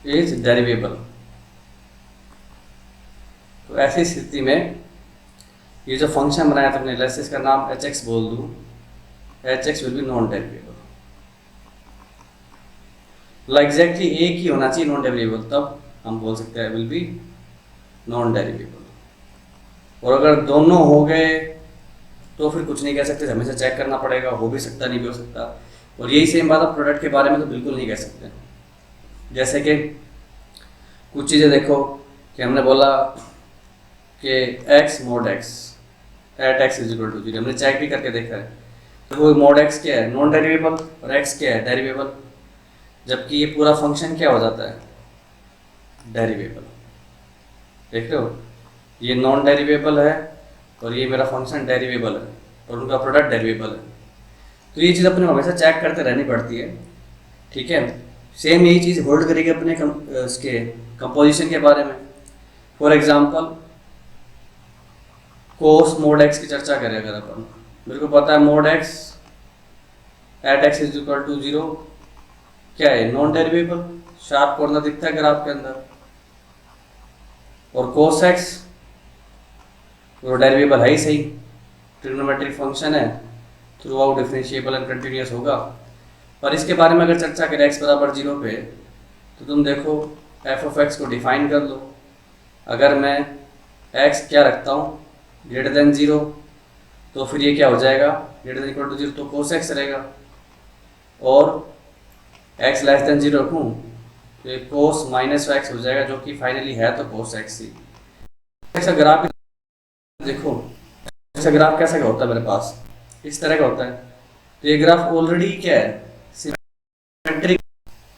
Speaker 1: is derivable. तो ऐसी स्थिति में ये जो फंक्शन बनाया था हमने, लेट्स से इसका नाम एच एक्स बोल दूँ, h x will be non derivable. Exactly एक ही होना चाहिए नॉन डेरिवेबल, तब हम बोल सकते हैं विल बी नॉन डेरिवेबल। और अगर दोनों हो गए तो फिर कुछ नहीं कह सकते, हमेशा चेक करना पड़ेगा, हो भी सकता नहीं भी हो सकता। और यही सेम बात आप प्रोडक्ट के बारे में तो बिल्कुल नहीं कह सकते। जैसे कि कुछ चीज़ें देखो कि हमने बोला कि x mod x at x is equal to 0, हमने चेक भी करके देखा है तो वो मोड x क्या है नॉन डेरिवेबल और x क्या है डेरिवेबल, जबकि ये पूरा फंक्शन क्या हो जाता है डेरिवेबल। देख रहे हो, ये नॉन डेरिवेबल है और ये मेरा फंक्शन डेरिवेबल है और उनका प्रोडक्ट डेरिवेबल है। तो ये चीज़ अपने हमेशा चेक करते रहनी पड़ती है, ठीक है। सेम यही चीज़ होल्ड करेगी अपने इसके कंपोजिशन के बारे में। For example cos mod x की चर्चा करें अगर अपन, मेरे को पता है mod x at x is equal to 0 क्या है नॉन डेरिवेबल, शार्प कॉर्नर दिखता है ग्राफ के अंदर। और कोस एक्स वो डेरिवेबल है ही सही, ट्रिग्नोमेट्रिक फंक्शन है, through out differentiable and continuous होगा। पर इसके बारे में अगर चर्चा करें x बराबर 0 पे, तो तुम देखो f ऑफ x को डिफाइन कर लो। अगर मैं x क्या रखता हूँ ग्रेटर देन 0 तो फिर ये क्या हो जाएगा ग्रेटर देन इक्वल टू 0, तो कोस x रहेगा। और x लेस देन 0 रखूँ तो ये कोस माइनस x हो जाएगा, जो कि फाइनली है तो कोस x ही। ऐसा ग्राफ देखो, ऐसा ग्राफ कैसा का होता है मेरे पास, इस तरह का होता है। तो ये ग्राफ ऑलरेडी क्या है सिमेट्रिक,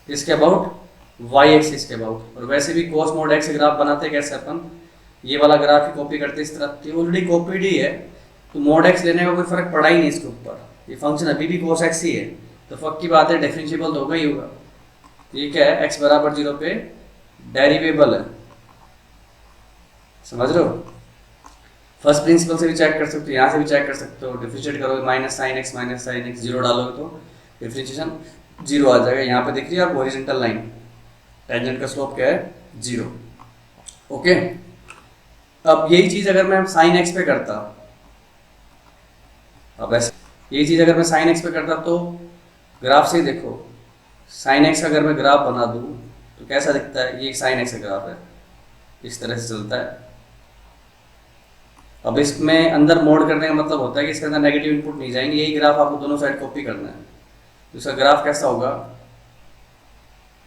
Speaker 1: इसके अबाउट वाई एक्सिस के अबाउट। और वैसे भी कोस मोड एक्स ग्राफ बनाते हैं कैसे अपन, ये वाला ग्राफ ही कॉपी करते इस तरह, तो ऑलरेडी कॉपीड ही है, तो मोड एक्स लेने का कोई फर्क पड़ा ही नहीं इसके ऊपर, ये फंक्शन अभी भी कोस एक्स ही है, तो फर्क की बात है डिफरेंशिएबल तो होगा ही होगा। तो ये क्या है x बराबर 0 पे डेरिवेबल है, समझ रहे हो। फर्स्ट प्रिंसिपल से भी चेक कर सकते हो, यहाँ से भी चेक कर सकते हो, डिफरेंशिएट करोगे माइनस साइन एक्स 0 डालोगे तो डिफरेंशिएशन 0 आ जाएगा। यहाँ पे दिख रही है आप हॉरिजॉन्टल लाइन, टेंजेंट का स्लोप क्या है 0, ओके। अब यही चीज़ अगर मैं साइन एक्स पे करता, अब ऐसे यही चीज़ अगर मैं साइन एक्स पे करता तो ग्राफ से ही देखो, साइन एक्स अगर मैं ग्राफ बना दूँ तो कैसा दिखता है, ये साइन एक्स का ग्राफ है, इस तरह से चलता है, अब इसमें अंदर मोड करने का मतलब होता है कि इसके अंदर नेगेटिव इनपुट नहीं जाएंगे, यही ग्राफ आपको दोनों साइड कॉपी करना है। तो इसका ग्राफ कैसा होगा,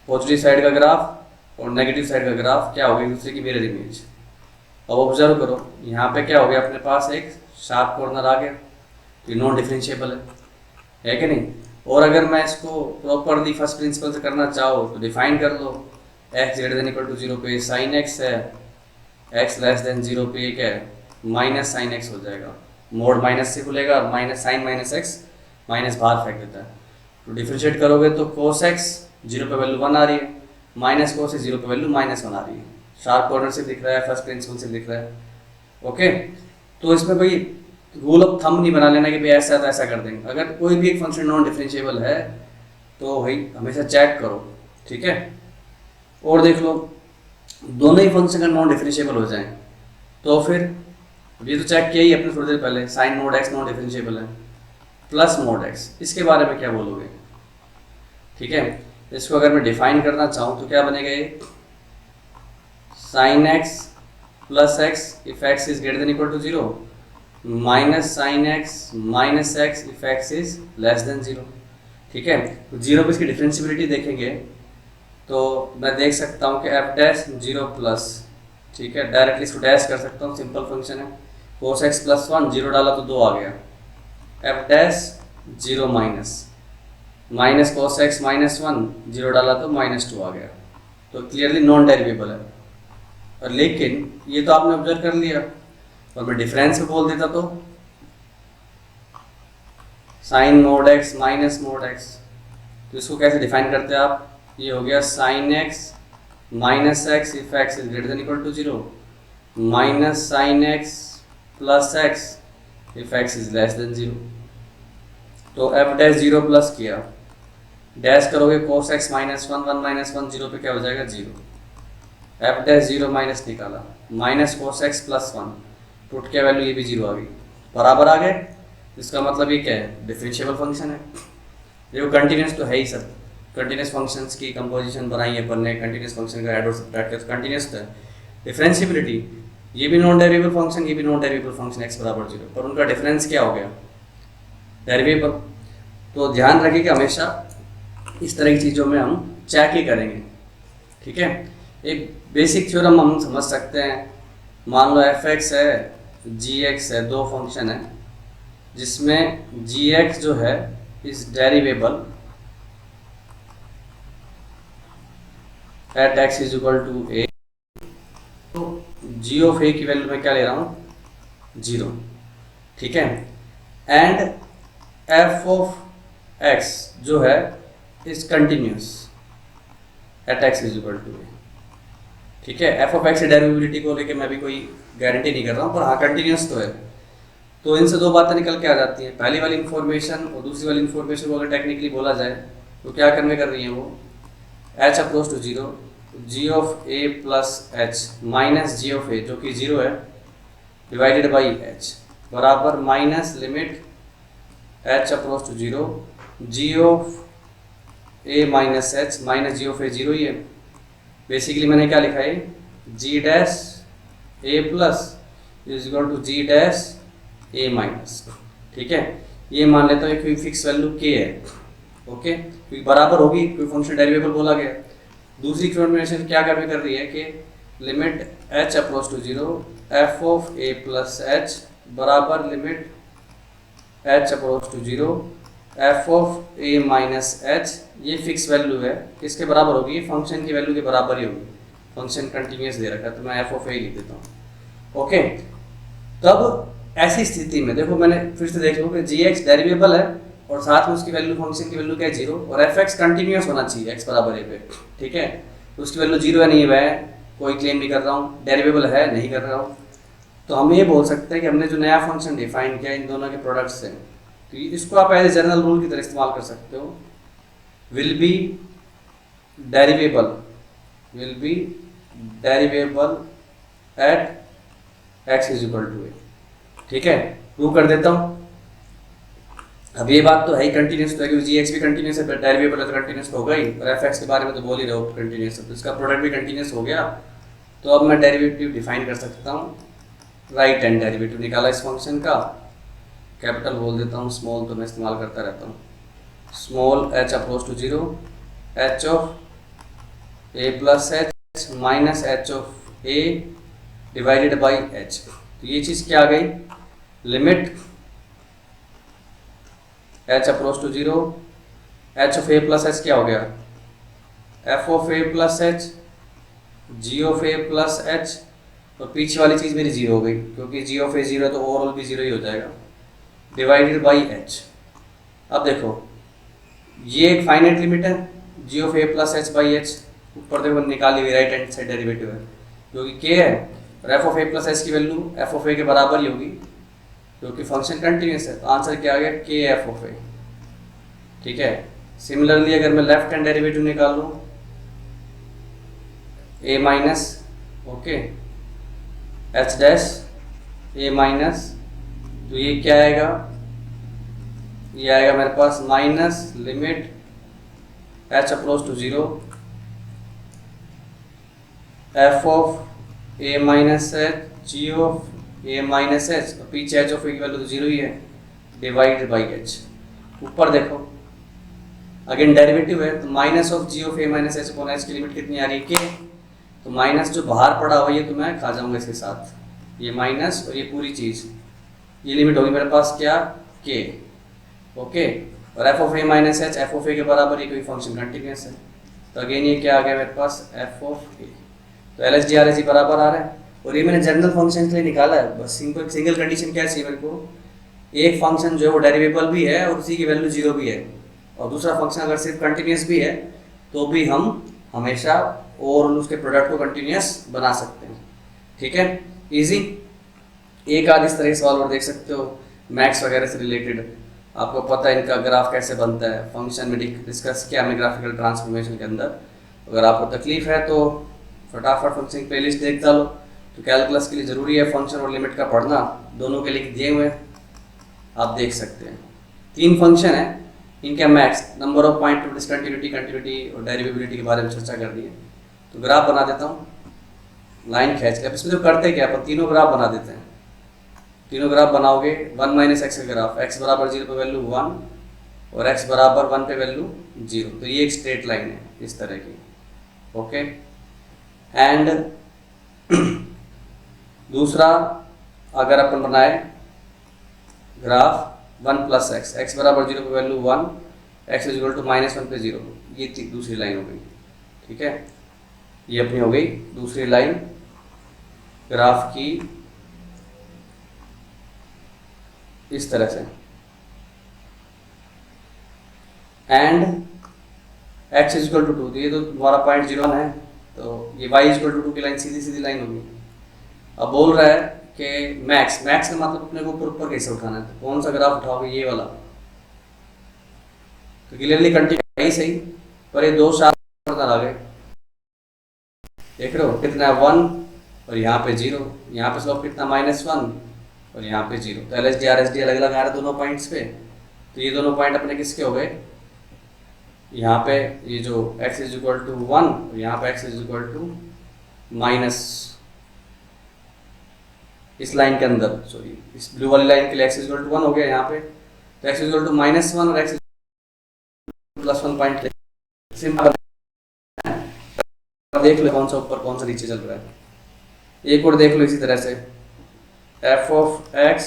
Speaker 1: पॉजिटिव साइड का ग्राफ और नेगेटिव साइड का ग्राफ क्या होगा, एक दूसरे की मिरर इमेज। अब ऑब्जर्व करो, यहाँ पे क्या हो गया, अपने पास एक शार्प कॉर्नर आ गया, तो ये नॉन डिफरेंशिएबल है कि नहीं। और अगर मैं इसको प्रॉपरली फर्स्ट प्रिंसिपल से करना चाहो तो डिफाइन कर लो, x greater than equal to 0 पे साइन x है, x लेस देन 0 पे क्या है, माइनस साइन x हो जाएगा, मोड माइनस से खुलेगा, minus sine minus x, minus बाहर फेंक देता है। तो डिफरेंशिएट करोगे तो cos x 0 पे वैल्यू 1 आ रही है, माइनस cos 0 पे वैल्यू -1 आ रही है, शार्प कॉर्नर से दिख रहा है, फर्स्ट प्रिंसिपल से दिख रहा है। ओके, तो इसमें कोई रूल ऑफ थंब नहीं बना लेना कि भाई ऐसा तो ऐसा कर देंगे। अगर कोई भी एक फंक्शन नॉन डिफरेंशिएबल है तो भाई हमेशा चेक करो, ठीक है। और देख लो दोनों ही फंक्शन का नॉन डिफरेंशिएबल हो जाए तो फिर ये तो चेक किया ही अपने थोड़ी देर पहले, sine mod x non differentiable है, प्लस मोड x, इसके बारे में क्या बोलोगे, ठीक है। इसको अगर मैं डिफाइन करना चाहूँ तो क्या बनेगा, ये sine x plus x if x is greater than equal to 0 minus sine x minus x if x is less than 0, ठीक है। तो 0 पे इसकी डिफरेंशियबिलिटी देखेंगे तो मैं देख सकता हूँ कि f डैश 0 प्लस, ठीक है, डायरेक्टली इसको डैश कर सकता हूँ, सिंपल फंक्शन है, cos x प्लस 1 0 डाला तो 2 आ गया, f dash 0 minus, minus cos x minus 1 0 डाला तो -2 आ गया, तो क्लियरली नॉन डेरिवेबल है। और लेकिन ये तो आपने ऑब्जर्व कर लिया, और मैं डिफरेंस में बोल देता तो sine mod x minus mod x, तो इसको कैसे डिफाइन करते हैं आप, ये हो गया sine x minus x if x is greater than equal to 0 minus sine x plus x if x is less than 0। तो f डैश 0 प्लस किया, डैश करोगे cos x माइनस 1 1 माइनस 1 0 पे क्या हो जाएगा 0, f डैश 0 माइनस निकाला, minus cos x plus 1, put क्या value, ये भी 0 आ गई, बराबर आ गए। इसका मतलब ये क्या है, डिफरेंशिएबल फंक्शन है। देखो कंटिन्यूस तो है ही सर, कंटिन्यूस फंक्शंस की कंपोजिशन बनाई है अपन ने, कंटिन्यूस फंक्शन का ऐड और सब्ट्रैक्ट किया तो कंटिन्यूस है। डिफरेंशिएबिलिटी, ये भी नॉन डेरिवेबल फंक्शन, ये भी नॉन डेरिवेबल फंक्शन x बराबर 0, पर उनका डिफरेंस क्या हो गया, डेरिवेबल। तो ध्यान रखिए कि हमेशा इस तरह की चीज़ों में हम चेक ही करेंगे, ठीक है। एक बेसिक थ्योरम हम समझ सकते हैं, मान लो f(x) है, g(x) है, दो फंक्शन है जिसमें g(x) जो है is derivable at x is equal to a, तो g ऑफ a की वैल्यू मैं क्या ले रहा हूँ 0, ठीक है। एंड f ऑफ x जो है is continuous at x is equal to a, ठीक है। f ऑफ x की डेरिवेबिलिटी को लेके मैं भी कोई गारंटी नहीं कर रहा हूँ, पर हाँ कंटिन्यूस तो है। तो इनसे दो बातें निकल के आ जाती हैं, पहली वाली इन्फॉर्मेशन और दूसरी वाली इन्फॉर्मेशन को अगर टेक्निकली बोला जाए तो क्या करने कर रही है वो, h approach to 0 g of a plus h minus g of a जो कि 0 है डिवाइडेड बाई h बराबर minus limit h approach to 0 g of a minus h minus g of a 0 ही है। बेसिकली मैंने क्या लिखा है, g dash a plus is equal to g dash a minus, ठीक है। ये मान लेता हूँ कोई फिक्स वैल्यू k है, ओके, क्योंकि बराबर होगी, कोई फंक्शन डेरिवेबल बोला गया। दूसरी इक्वेशन क्या कर रही है कि limit h approach to 0 f of a plus h बराबर limit h approach to 0 f of a minus h, ये फिक्स वैल्यू है, किसके बराबर होगी, फंक्शन की वैल्यू के बराबर ही होगी, फंक्शन कंटिन्यूस दे रखा है तो मैं f ऑफ a लिख देता हूँ, ओके। तब ऐसी स्थिति में देखो मैंने फिर से देख लो कि gx डेरिवेबल है और साथ में उसकी वैल्यू, फंक्शन की वैल्यू क्या है 0, और fx कंटिन्यूस होना चाहिए x बराबर a पे, ठीक है। तो उसकी वैल्यू 0 है, नहीं है, कोई क्लेम नहीं कर रहा हूँ, डेरिवेबल है नहीं कर रहा हूँ, तो हम ये बोल सकते हैं कि हमने जो नया फंक्शन डिफाइन किया इन दोनों के प्रोडक्ट से, तो इसको आप एज जनरल रूल की तरह इस्तेमाल कर सकते हो, will be derivable at x is equal to a, ठीक है। प्रूव कर देता हूँ। अब ये बात तो है ही कंटिन्यूस, तो है क्योंकि gx भी कंटिन्यूस है, डेरिवेबल है तो कंटिन्यूस तो होगा ही, और fx के बारे में तो बोल ही रहे हो कंटिन्यूस है, तो इसका प्रोडक्ट भी कंटिन्यूस हो गया। तो अब मैं डेरिवेटिव डिफाइन कर सकता हूँ राइट हैंड डेरिवेटिव निकाला इस फंक्शन का, कैपिटल बोल देता हूँ, स्मॉल तो मैं इस्तेमाल करता रहता हूँ, small h approach to zero, h of a plus h minus h of a divided by h. तो ये चीज़ क्या आ गई, limit h approach to zero, h of a plus h क्या हो गया, f of a plus h g of a plus h, और पीछे वाली चीज़ मेरी जीरो हो गई क्योंकि जी ऑफ ए जीरो तो ओवरऑल भी जीरो ही हो जाएगा, डिवाइडेड बाई एच। अब देखो ये एक फाइनाइट लिमिट है, g of a plus h by h, ऊपर देखो निकाली हुई राइट हैंड साइड डेरिवेटिव है क्योंकि के है, और f of a plus H की वैल्यू एफ ऑफ ए के बराबर ही होगी क्योंकि फंक्शन कंटिन्यूस है, तो आंसर क्या आ गया, के एफ ऑफ ए। ठीक है, सिमिलरली अगर मैं लेफ्ट हैंड डेरिवेटिव निकाल लूँ, a minus, okay, h dash a minus, तो ये क्या आएगा, ये आएगा मेरे पास minus limit h approach to zero, f of a minus h g of a minus h, और पीछे एच ऑफ ए की वैल्यू तो जीरो ही है, डिवाइडेड बाई एच। ऊपर देखो अगेन डेरिवेटिव है तो minus of g of a minus h upon h की लिमिट कितनी आ रही है, के, तो माइनस जो बाहर पड़ा हुआ ये तो मैं खा जाऊंगा इसके साथ, ये माइनस और ये पूरी चीज़, ये लिमिट होगी मेरे पास क्या, के, ओके, और f of a minus h f of a के बराबर, ये कोई फंक्शन कंटिन्यूस है, तो अगेन ये क्या आ गया मेरे पास, एफ ऑफ ए। तो L H D R H बराबर आ रहा है, और ये मैंने जनरल फंक्शन के लिए निकाला है, बस सिंगल कंडीशन क्या चाहिए मेरे को, एक फंक्शन जो है वो डेरिवेबल भी है और उसी की वैल्यू जीरो भी है, और दूसरा फंक्शन अगर सिर्फ कंटिन्यूस भी है तो भी हम हमेशा और उसके प्रोडक्ट को कंटिन्यूस बना सकते हैं। ठीक है, इजी। एक आध इस तरह के सवाल और देख सकते हो मैथ्स वगैरह से रिलेटेड, आपको पता है इनका ग्राफ कैसे बनता है, फंक्शन में डिस्कस किया हमने ग्राफिकल ट्रांसफॉर्मेशन के अंदर। अगर आपको तकलीफ है तो फटाफट फंक्शन की प्लेलिस्ट देख डालो, तो कैलकुलस के लिए ज़रूरी है फंक्शन और लिमिट का पढ़ना, दोनों के लिए दिए हुए आप देख सकते हैं। 3 फंक्शन है, इनका max, number of point of discontinuity, continuity और डेरिवेबिलिटी के बारे में चर्चा कर दी है। तो ग्राफ बना देता हूँ लाइन खींच के, अब इसमें तो करते क्या, अपन तीनों ग्राफ बना देते हैं। तीनों ग्राफ बनाओगे 1 माइनस एक्स का ग्राफ, एक्स बराबर 0 पे वैल्यू 1 और एक्स बराबर 1 पे वैल्यू 0, तो ये एक स्ट्रेट लाइन है इस तरह की, ओके। एंड दूसरा अगर अपन बनाए ग्राफ 1 प्लस एक्स, एक्स बराबर 0 पे value 1, x is equal to -1 पे 0, ये दूसरी लाइन हो गई। ठीक है, ये अपनी हो गई दूसरी लाइन ग्राफ की इस तरह से। And x is equal to 2, तो ये तो हमारा पॉइंट 0 है, तो ये y इज इक्वल टू 2 की लाइन सीधी सीधी लाइन होगी। अब बोल रहा है कि मैक्स, मैक्स का मतलब अपने को ऊपर ऊपर कैसे उठाना है, तो कौन सा ग्राफ उठाओगे, ये वाला, तो क्लियरली कंटिन्यू है सही, पर ये 2 शार्प आ गए, देख रहे हो कितना है 1 और यहाँ पे 0, यहाँ पे स्लोप कितना -1 और यहाँ पे 0, तो L H D R H D अलग अलग आ रहे हैं दोनों पॉइंट्स पे, तो ये दोनों पॉइंट अपने किसके हो गए, यहाँ पे ये जो x इज इक्वल टू 1 और यहाँ पे x is equal to minus, इस लाइन के अंदर, सॉरी इस ब्लू वाली लाइन के लिए x इज इक्वल टू 1 हो गया यहाँ पे, तो x इज इक्वल टू -1 और x +1 पॉइंट सिंपल। देख लो कौन सा ऊपर कौन सा नीचे चल रहा है, एक और देख लो इसी तरह से, f of x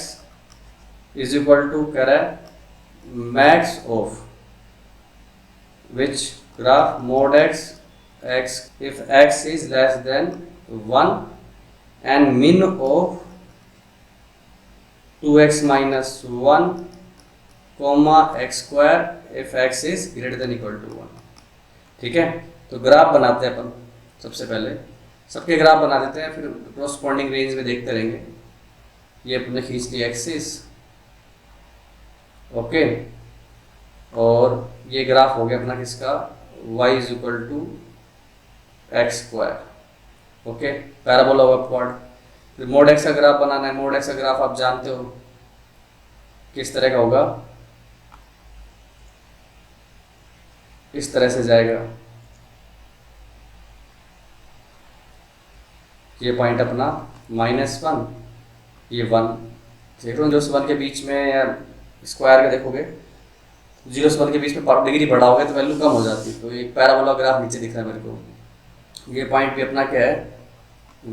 Speaker 1: is equal to कह रहा है max of which graph mod x if x is less than 1 and min of 2x minus 1 comma x square if x is greater than equal to 1। ठीक है, तो graph बनाते हैं अपन, सबसे पहले सबके ग्राफ बना देते हैं, फिर कॉरस्पॉन्डिंग रेंज में देखते रहेंगे। ये अपने खींच ली एक्सिस, ओके, और ये ग्राफ हो गया अपना किसका, y is equal to x square, okay, parabola of upward. फिर मोड एक्स का ग्राफ बनाना है, मोड एक्स का ग्राफ आप जानते हो किस तरह का होगा, इस तरह से जाएगा, ये पॉइंट अपना -1 ये 1 देख रहे हो, 0 से 1 के बीच में या स्क्वायर का देखोगे 0 से 1 के बीच में डिग्री बढ़ाओगे तो वैल्यू कम हो जाती है। तो एक पैराबोला ग्राफ नीचे दिख रहा है मेरे को, ये पॉइंट भी अपना क्या है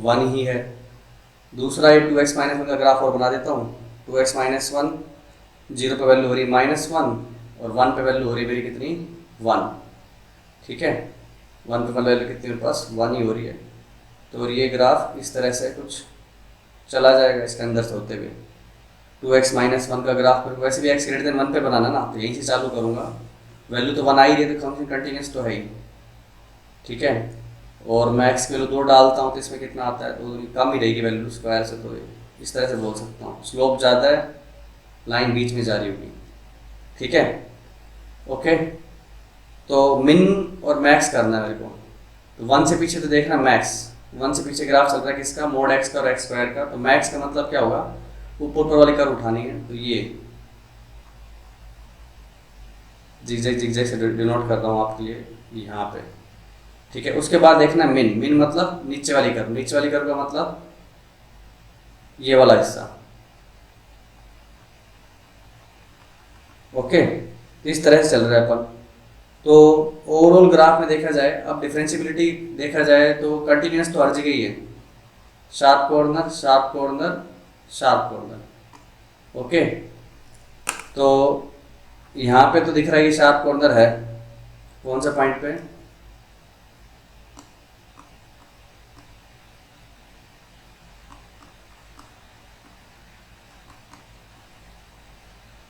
Speaker 1: 1 ही है। दूसरा ये 2x माइनस 1 का ग्राफ और बना देता हूँ। 2x माइनस 1 0 पे वैल्यू हो रही है -1 और 1 पे वैल्यू हो रही है मेरी कितनी 1, ठीक है। 1 पे वैल्यू कितनी मेरे पास 1 ही हो रही है। तो ये ग्राफ इस तरह से कुछ चला जाएगा इसके अंदर से होते हुए। 2x माइनस 1 का ग्राफ पर वैसे भी x ग्रेटर देन 1 पे बनाना ना, तो यहीं से चालू करूँगा। वैल्यू तो 1 आ ही रही है तो फंक्शन कंटिन्यूस तो है ही, ठीक है। और मैं x की वैल्यू 2 डालता हूँ तो इसमें कितना आता है, तो कम ही रहेगी वैल्यू स्क्वायर से। तो इस तरह से बोल सकता हूँ स्लोप ज़्यादा है, लाइन बीच में जा रही होगी, ठीक है। ओके, तो मिन और मैक्स करना है मेरे को। तो 1 से पीछे तो देखना मैक्स, 1 से पीछे ग्राफ चल रहा है किसका, मोड x का और x स्क्वायर का। तो मैक्स का मतलब क्या होगा, ऊपर वाली कर्व उठानी है। तो ये जिगजैग से डिनोट कर रहा हूँ आपके लिए यहाँ पे, ठीक है। उसके बाद देखना मिन, मिन मतलब नीचे वाली कर्व, नीचे वाली कर्व का मतलब ये वाला हिस्सा, ओके। तो इस तरह से चल रहा है अपन। तो ओवरऑल ग्राफ में देखा जाए, अब डिफरेंशियबिलिटी देखा जाए तो कंटिन्यूस तो हर जगह ही है, sharp corner sharp corner sharp corner, okay. तो यहाँ पे तो दिख रहा है कि शार्प कॉर्नर है, कौन सा पॉइंट पे,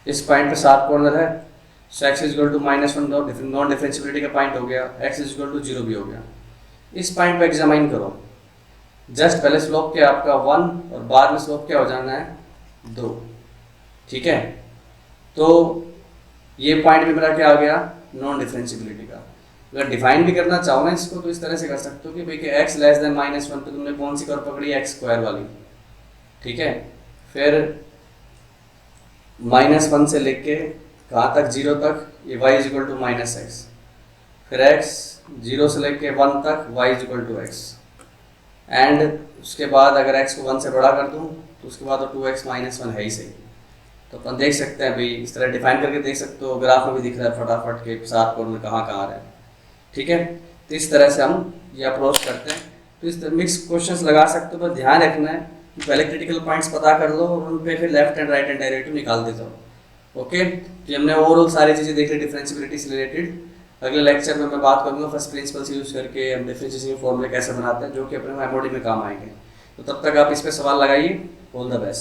Speaker 1: इस पॉइंट पे शार्प कॉर्नर है। x equal to -1 non differentiability का पॉइंट हो गया, x इक्वल टू 0 भी हो गया। इस पॉइंट पे एग्जामाइन करो, जस्ट पहले स्लोप क्या आपका 1 और बाद में स्लोप क्या हो जाना है 2, ठीक है। तो ये पॉइंट भी मेरा क्या आ गया नॉन डिफरेंशियबिलिटी का। अगर डिफाइन भी करना चाहो ना इसको तो इस तरह से कर सकते हो कि भाई कि x लेस देन -1 पे तुमने कौन सी कर्व पकड़ी, x स्क्वायर वाली, ठीक है। फिर -1 से लेके कहाँ तक 0 तक, ये y इक्वल टू -x, फिर x 0 से लेके 1 तक y equal to x, and उसके बाद अगर x को 1 से बड़ा कर दूँ तो उसके बाद तो 2x -1 है ही सही। तो अपन देख सकते हैं भाई, इस तरह डिफाइन करके देख सकते हो, ग्राफ में भी दिख रहा है फटाफट के शार्प कॉर्नर कहाँ कहाँ आ रहा है, ठीक है। तो इस तरह से हम ये अप्रोच करते हैं। तो इस तरह मिक्स क्वेश्चंस लगा सकते हो, पर ध्यान रखना है कि पहले क्रिटिकल पॉइंट्स पता कर लो और उन पे फिर left and right and derivative निकाल देते हो, ओके। तो हमने ओवरऑल सारी चीज़ें देख ली डिफरेंशियबिलिटी से रिलेटेड। अगले लेक्चर में मैं बात करूँगा फर्स्ट प्रिंसिपल्स यूज करके हम डिफरेंशिएशन के फॉर्मूले कैसे बनाते हैं, जो कि अपने एमओडी में काम आएंगे। तो तब तक आप इस पर सवाल लगाइए। All the best.